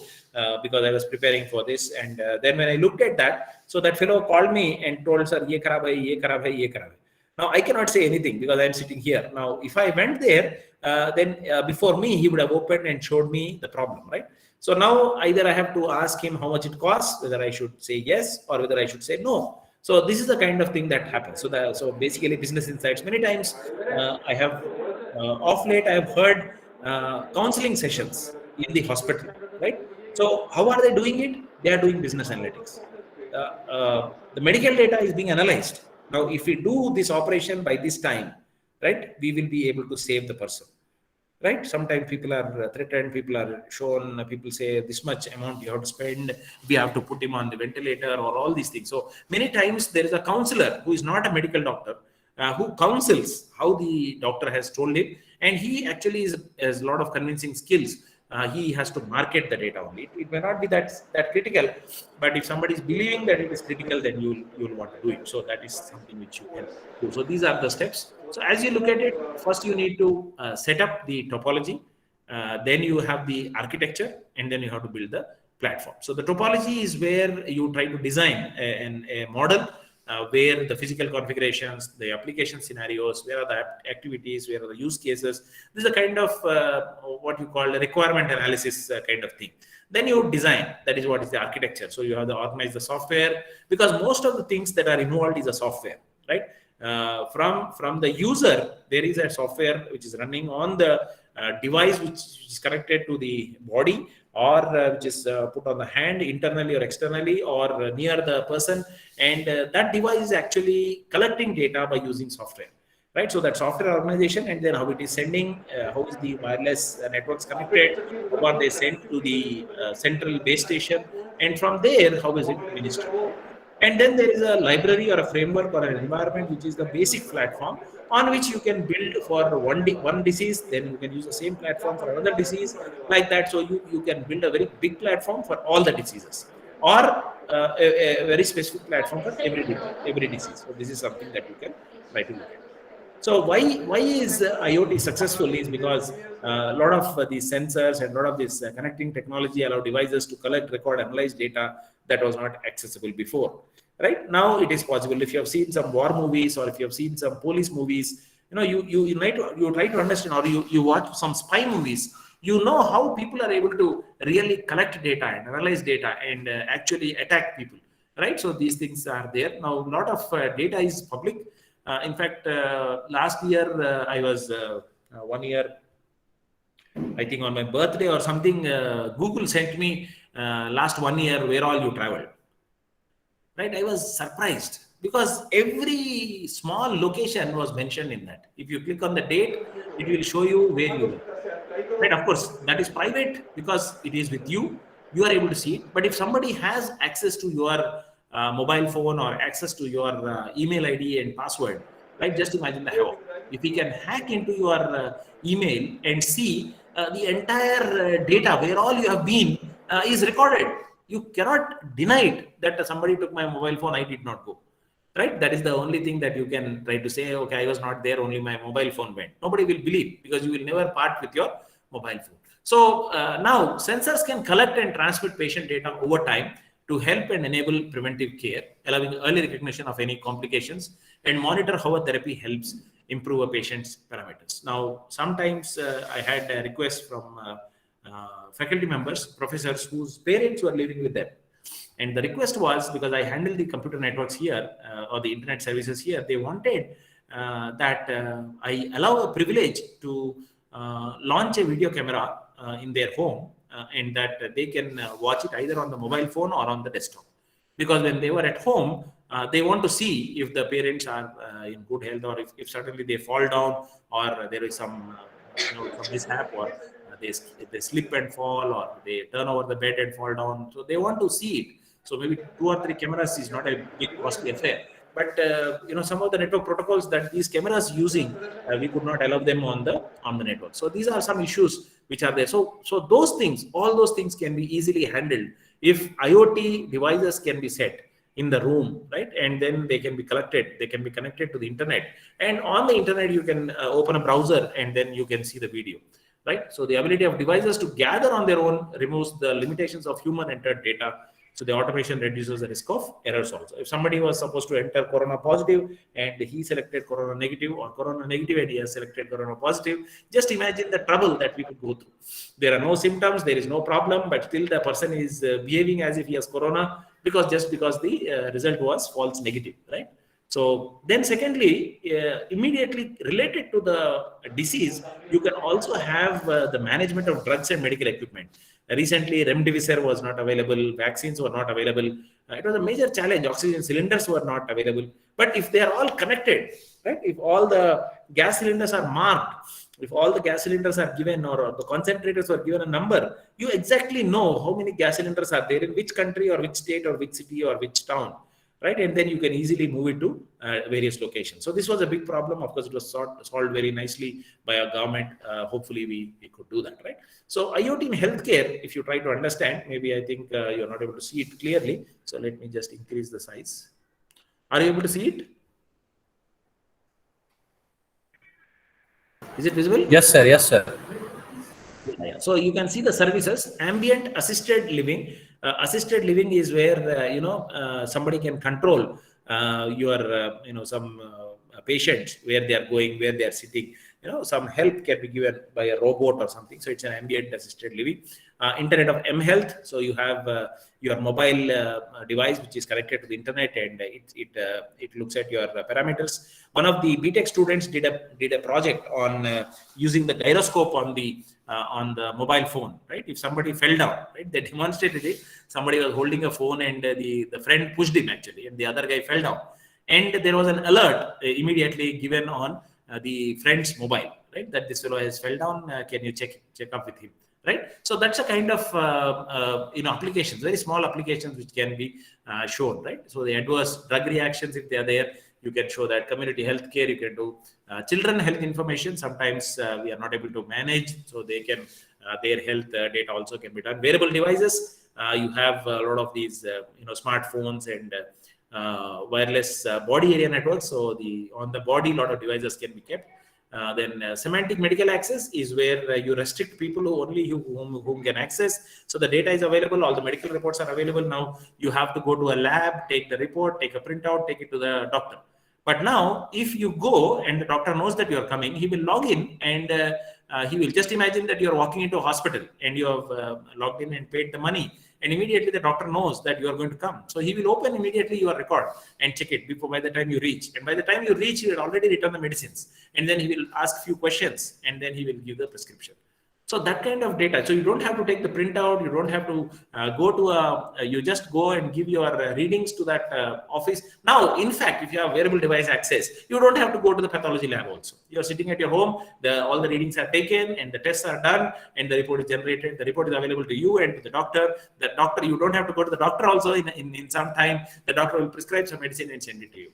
because I was preparing for this. And then when I looked at that, so that fellow called me and told, "Sir, ye kharab hai, ye kharab hai, ye kharab hai." Now I cannot say anything because I am sitting here. Now, if I went there, then before me, he would have opened and showed me the problem, right? So now either I have to ask him how much it costs, whether I should say yes or whether I should say no. So this is the kind of thing that happens. So basically, business insights. Many times, I have off late I have heard counseling sessions in the hospital, right? So how are they doing it? They are doing business analytics. The medical data is being analyzed. Now, if we do this operation by this time, right, we will be able to save the person, right? Sometimes people are threatened, people are shown, people say this much amount you have to spend, we have to put him on the ventilator, or all these things. So many times there is a counselor who is not a medical doctor, who counsels how the doctor has told him, and he actually has a lot of convincing skills. He has to market the data only. It may not be that critical, but if somebody is believing that it is critical, then you'll want to do it. So that is something which you can do. So these are the steps. So as you look at it, first you need to set up the topology, then you have the architecture, and then you have to build the platform. So the topology is where you try to design a model where the physical configurations, the application scenarios, where are the activities, where are the use cases. This is a kind of what you call a requirement analysis kind of thing. Then you design, that is what is the architecture. So you have to organize the software, because most of the things that are involved is a software, right? from the user, there is a software which is running on the device which is connected to the body, or which is put on the hand internally or externally, or near the person, and that device is actually collecting data by using software, right? So that software organization, and then how it is sending, how is the wireless networks connected, what they send to the central base station, and from there how is it administered. And then there is a library or a framework or an environment which is the basic platform on which you can build for one disease, then you can use the same platform for another disease, like that. So you can build a very big platform for all the diseases, or a very specific platform for every disease. So this is something that you can try to look at. So why is IoT successful is because a lot of these sensors and a lot of this connecting technology allow devices to collect, record, analyze data that was not accessible before. Right now, it is possible. If you have seen some war movies, or if you have seen some police movies, you try to understand, or you watch some spy movies. You know how people are able to really collect data and analyze data and actually attack people. Right. So these things are there now. A lot of data is public. In fact, last year I was 1 year, I think on my birthday or something, Google sent me last 1 year where all you traveled. Right, I was surprised because every small location was mentioned in that. If you click on the date, it will show you where you were. Right, of course, that is private because it is with you. You are able to see it. But if somebody has access to your mobile phone or access to your email ID and password, right? Just imagine the havoc. If he can hack into your email and see the entire data where all you have been is recorded, you cannot deny it that somebody took my mobile phone, I did not go. Right? That is the only thing that you can try to say, okay, I was not there, only my mobile phone went. Nobody will believe because you will never part with your mobile phone. So now sensors can collect and transmit patient data over time to help and enable preventive care, allowing early recognition of any complications and monitor how a therapy helps improve a patient's parameters. Now, sometimes I had a request from faculty members, professors whose parents were living with them. And the request was, because I handle the computer networks here or the internet services here, they wanted that I allow a privilege to launch a video camera in their home and that they can watch it either on the mobile phone or on the desktop. Because when they were at home, they want to see if the parents are in good health, or if suddenly they fall down, or there is some some mishap, or they slip and fall, or they turn over the bed and fall down. So they want to see it. So maybe 2 or 3 cameras is not a big costly affair. But some of the network protocols that these cameras using, we could not allow them on the network. So these are some issues which are there. So those things, all those things can be easily handled if IoT devices can be set in the room, right? And then they can be collected, they can be connected to the internet. And on the internet, you can open a browser and then you can see the video, right? So the ability of devices to gather on their own removes the limitations of human entered data. So the automation reduces the risk of errors also. If somebody was supposed to enter corona positive and he selected corona negative, or corona negative and he has selected corona positive, just imagine the trouble that we could go through. There are no symptoms, there is no problem, but still the person is behaving as if he has corona because the result was false negative, right? So then secondly, immediately related to the disease, you can also have the management of drugs and medical equipment. Recently, remdesivir was not available, vaccines were not available. It was a major challenge. Oxygen cylinders were not available. But if they are all connected, right? If all the gas cylinders are marked, if all the gas cylinders are given, or the concentrators were given a number, you exactly know how many gas cylinders are there in which country or which state or which city or which town. Right, and then you can easily move it to various locations. So this was a big problem. Of course, it was solved very nicely by our government. Hopefully, we could do that, right? So IoT in healthcare, if you try to understand, maybe I think you're not able to see it clearly. So let me just increase the size. Are you able to see it? Is it visible? Yes, sir. Yes, sir. Yeah. So you can see the services, ambient assisted living. Assisted living is where somebody can control your some patients, where they are going, where they are sitting. some help can be given by a robot or something. So it's an ambient assisted living. Internet of M Health. So you have your mobile device which is connected to the internet, and it looks at your parameters. One of the BTech students did a project on using the gyroscope on the mobile phone. Right, if somebody fell down, right, they demonstrated it. Somebody was holding a phone, and the friend pushed him actually, and the other guy fell down, and there was an alert immediately given on the friend's mobile, right, that this fellow has fell down. Can you check up with him? Right, so that's a kind of applications, very small applications which can be shown, right? So the adverse drug reactions, if they are there, you can show that. Community health care, you can do children health information. Sometimes we are not able to manage, so they can their health data also can be done. Wearable devices, you have a lot of these smartphones and wireless body area networks. So on the body, a lot of devices can be kept. Then semantic medical access is where you restrict people whom can access. So the data is available, all the medical reports are available. Now you have to go to a lab, take the report, take a printout, take it to the doctor. But now if you go and the doctor knows that you are coming, he will log in, and he will just imagine that you are walking into a hospital and you have logged in and paid the money. And immediately the doctor knows that you are going to come. So he will open immediately your record and check it by the time you reach. And by the time you reach, he will already return the medicines. And then he will ask few questions, and then he will give the prescription. So that kind of data. So you don't have to take the printout. You don't have to you just go and give your readings to that office. Now, in fact, if you have wearable device access, you don't have to go to the pathology lab also. You're sitting at your home, all the readings are taken and the tests are done and the report is generated. The report is available to you and to the doctor. The doctor, you don't have to go to the doctor also in some time. The doctor will prescribe some medicine and send it to you.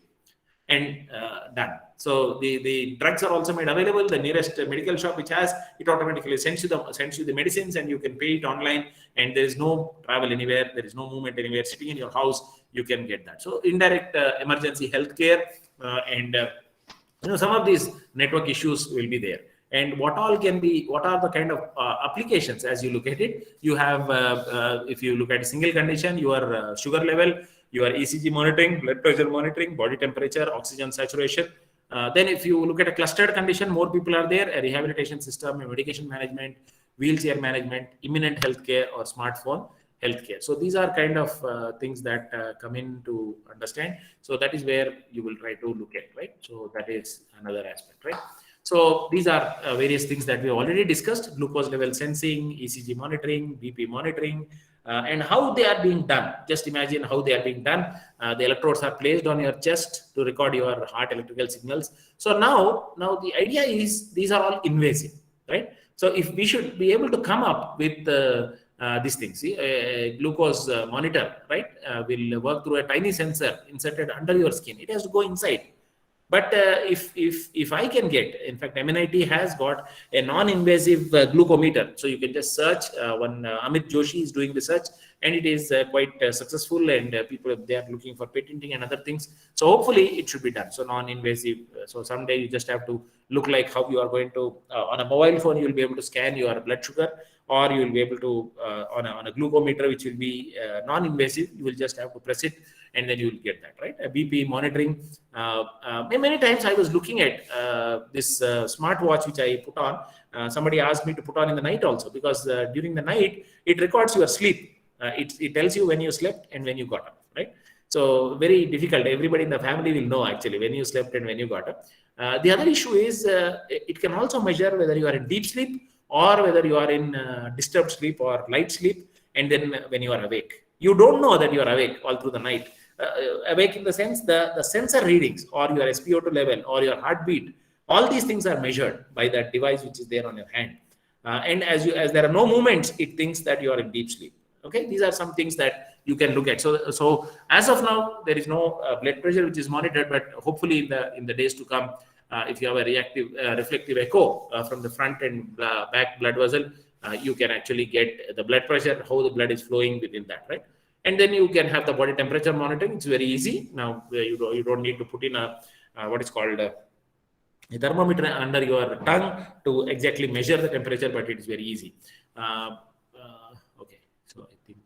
And done. So the drugs are also made available. The nearest medical shop which has it automatically sends you the medicines, and you can pay it online. And there is no travel anywhere. There is no movement anywhere. Sitting in your house, you can get that. So indirect emergency healthcare and some of these network issues will be there. And what are the kind of applications as you look at it? You have, if you look at a single condition, your sugar level, your ECG monitoring, blood pressure monitoring, body temperature, oxygen saturation. Then if you look at a clustered condition, more people are there, a rehabilitation system, a medication management, wheelchair management, imminent healthcare, or smartphone healthcare. So these are kind of things that come in to understand. So that is where you will try to look at, right? So that is another aspect, right? So these are various things that we already discussed: glucose level sensing, ECG monitoring, BP monitoring, and how they are being done. Just imagine how they are being done. The electrodes are placed on your chest to record your heart electrical signals. So now the idea is these are all invasive, right? So if we should be able to come up with these things, see, a glucose monitor, right, will work through a tiny sensor inserted under your skin. It has to go inside. But if I can get, in fact, MNIT has got a non-invasive glucometer. So you can just search. Amit Joshi is doing research, and it is quite successful. And people, they are looking for patenting and other things. So hopefully it should be done. So non-invasive. So someday you just have to look like how you are going to on a mobile phone. You will be able to scan your blood sugar, or you will be able to on a glucometer, which will be non-invasive. You will just have to press it, and then you will get that, right? A BP monitoring. Many times I was looking at this smartwatch which I put on. Somebody asked me to put on in the night also, because during the night it records your sleep. It tells you when you slept and when you got up, right? So very difficult. Everybody in the family will know actually when you slept and when you got up. The other issue is it can also measure whether you are in deep sleep or whether you are in disturbed sleep or light sleep, and then when you are awake. You don't know that you are awake all through the night. Awake in the sense the sensor readings or your SpO2 level or your heartbeat, all these things are measured by that device which is there on your hand. And as there are no movements, it thinks that you are in deep sleep. Okay, these are some things that you can look at. So as of now, there is no blood pressure which is monitored, but hopefully in the days to come, if you have a reflective echo from the front and back blood vessel, you can actually get the blood pressure, how the blood is flowing within that, right? And then you can have the body temperature monitoring. It's very easy. Now you don't need to put in what is called a thermometer under your tongue to exactly measure the temperature, but it is very easy. Okay, so I think.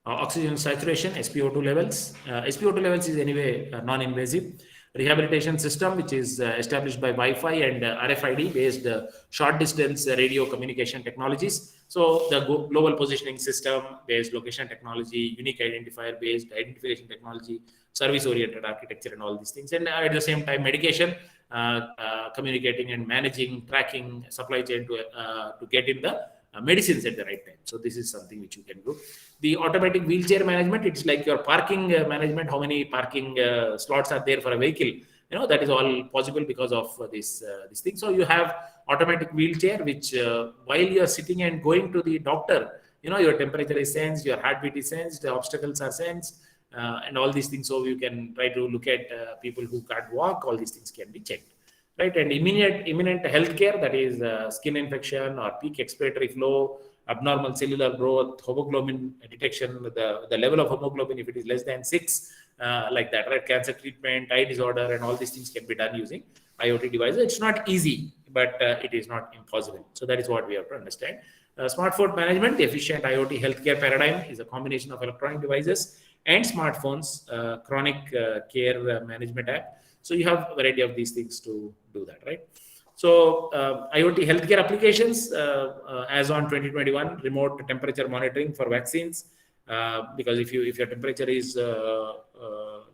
Oxygen saturation, SpO2 levels. SpO2 levels is anyway non-invasive. Rehabilitation system, which is established by Wi-Fi and RFID based short distance radio communication technologies. So the global positioning system based location technology, unique identifier based identification technology, service oriented architecture, and all these things. And at the same time, medication, communicating and managing, tracking supply chain to get in the medicines at the right time. So this is something which you can do. The automatic wheelchair management, it's like your parking management, how many parking slots are there for a vehicle. That is all possible because of this thing. So you have automatic wheelchair, which while you are sitting and going to the doctor, your temperature is sensed, your heartbeat is sensed, the obstacles are sensed, and all these things. So you can try to look at people who can't walk. All these things can be checked. Right, and imminent healthcare, that is skin infection or peak expiratory flow, abnormal cellular growth, hemoglobin detection, the level of hemoglobin if it is less than 6, like that, right? Cancer treatment, eye disorder, and all these things can be done using IoT devices. It's not easy, but it is not impossible. So that is what we have to understand. Smartphone management, the efficient IoT healthcare paradigm is a combination of electronic devices and smartphones, chronic care management app. So you have a variety of these things to do that, right? So IoT healthcare applications, as on 2021, remote temperature monitoring for vaccines, because if your temperature is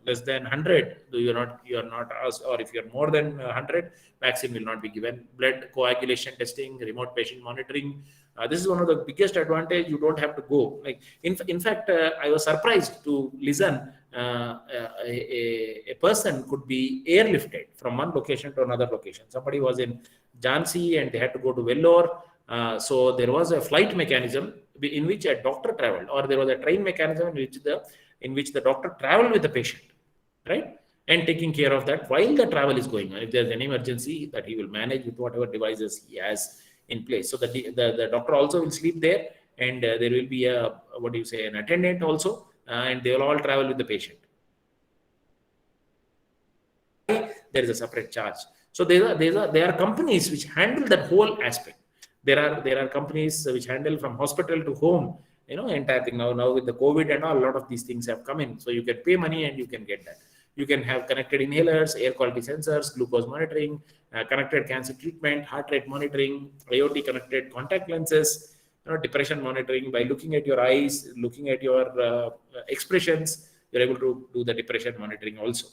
less than 100, you are not asked, or if you're more than 100, vaccine will not be given. Blood coagulation testing, remote patient monitoring. This is one of the biggest advantage. You don't have to go. Like in fact, I was surprised to listen. A person could be airlifted from one location to another location. Somebody was in Jhansi and they had to go to Vellore. So there was a flight mechanism in which a doctor traveled, or there was a train mechanism in which the doctor traveled with the patient, right? And taking care of that while the travel is going on. If there's any emergency, that he will manage with whatever devices he has in place. So the doctor also will sleep there, and there will be an attendant also, and they will all travel with the patient. There is a separate charge. So there are companies which handle that whole aspect. There are companies which handle from hospital to home, entire thing. Now with the COVID and all, a lot of these things have come in. So you can pay money and you can get that. You can have connected inhalers, air quality sensors, glucose monitoring, connected cancer treatment, heart rate monitoring, IoT connected contact lenses, depression monitoring. By looking at your eyes, looking at your expressions, you're able to do the depression monitoring also.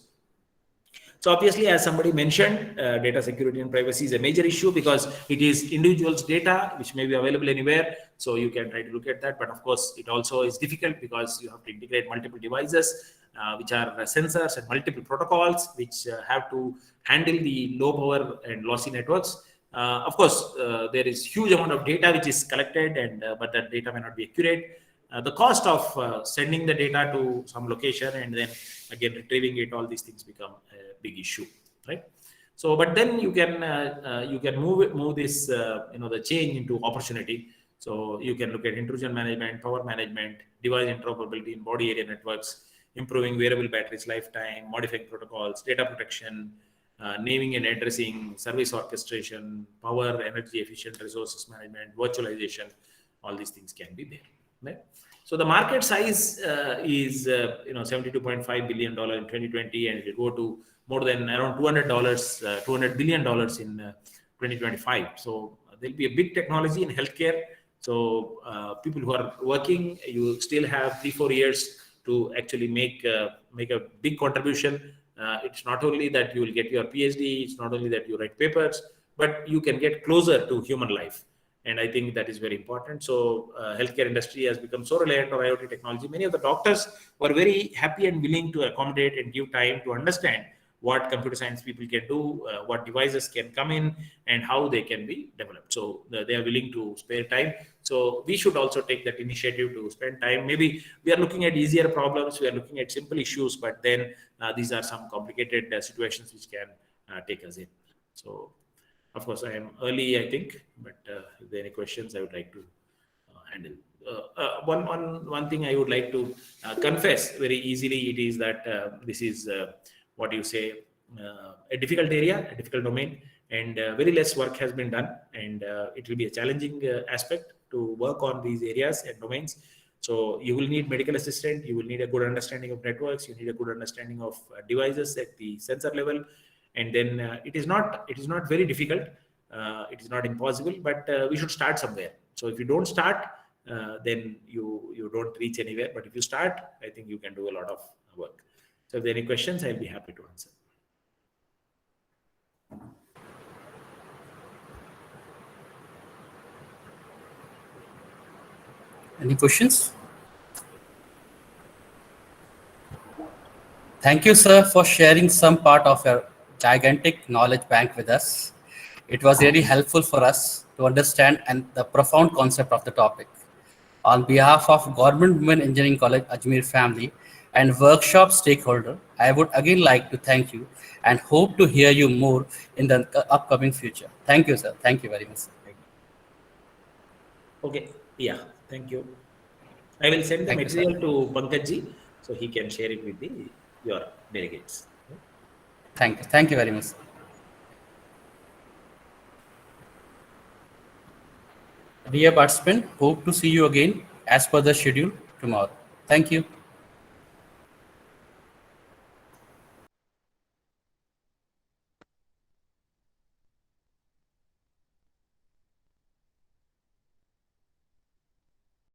So obviously, as somebody mentioned, data security and privacy is a major issue because it is individuals' data which may be available anywhere. So you can try to look at that. But of course, it also is difficult because you have to integrate multiple devices, which are sensors and multiple protocols, which have to handle the low power and lossy networks. Of course, there is huge amount of data which is collected, but that data may not be accurate. The cost of sending the data to some location and then again retrieving it, all these things become a big issue, right? So, but then you can move this the change into opportunity. So you can look at intrusion management, power management, device interoperability in body area networks, improving wearable batteries lifetime, modifying protocols, data protection, naming and addressing, service orchestration, power, energy efficient resources management, virtualization. All these things can be there. Right? So the market size is $72.5 billion in 2020, and it will go to more than around $200 billion in 2025. So there'll be a big technology in healthcare. So people who are working, you still have 3-4 years to actually make a big contribution. It's not only that you will get your PhD, it's not only that you write papers, but you can get closer to human life. And I think that is very important. So healthcare industry has become so reliant on IoT technology. Many of the doctors were very happy and willing to accommodate and give time to understand what computer science people can do, what devices can come in, and how they can be developed. So they are willing to spare time. So we should also take that initiative to spend time. Maybe we are looking at easier problems, we are looking at simple issues, but then these are some complicated situations which can take us in. So of course, I am early, I think, but if there are any questions, I would like to handle. One thing I would like to confess very easily, it is that this is what you say, a difficult area, a difficult domain, and very less work has been done, and it will be a challenging aspect to work on these areas and domains. So you will need medical assistant, you will need a good understanding of networks, you need a good understanding of devices at the sensor level, and then it is not very difficult. It is not impossible, but we should start somewhere. So if you don't start, then you don't reach anywhere. But if you start, I think you can do a lot of work. So if there are any questions, I'll be happy to answer. Any questions? Thank you, sir, for sharing some part of your gigantic knowledge bank with us. It was really helpful for us to understand and the profound concept of the topic. On behalf of Government Women Engineering College Ajmer family and workshop stakeholder, I would again like to thank you and hope to hear you more in the upcoming future. Thank you, sir. Thank you very much. Okay. Yeah. Thank you. I will send the Thank you, sir. material to Pankajji so he can share it with your delegates. Thank you. Thank you very much. Dear participant, hope to see you again as per the schedule tomorrow. Thank you.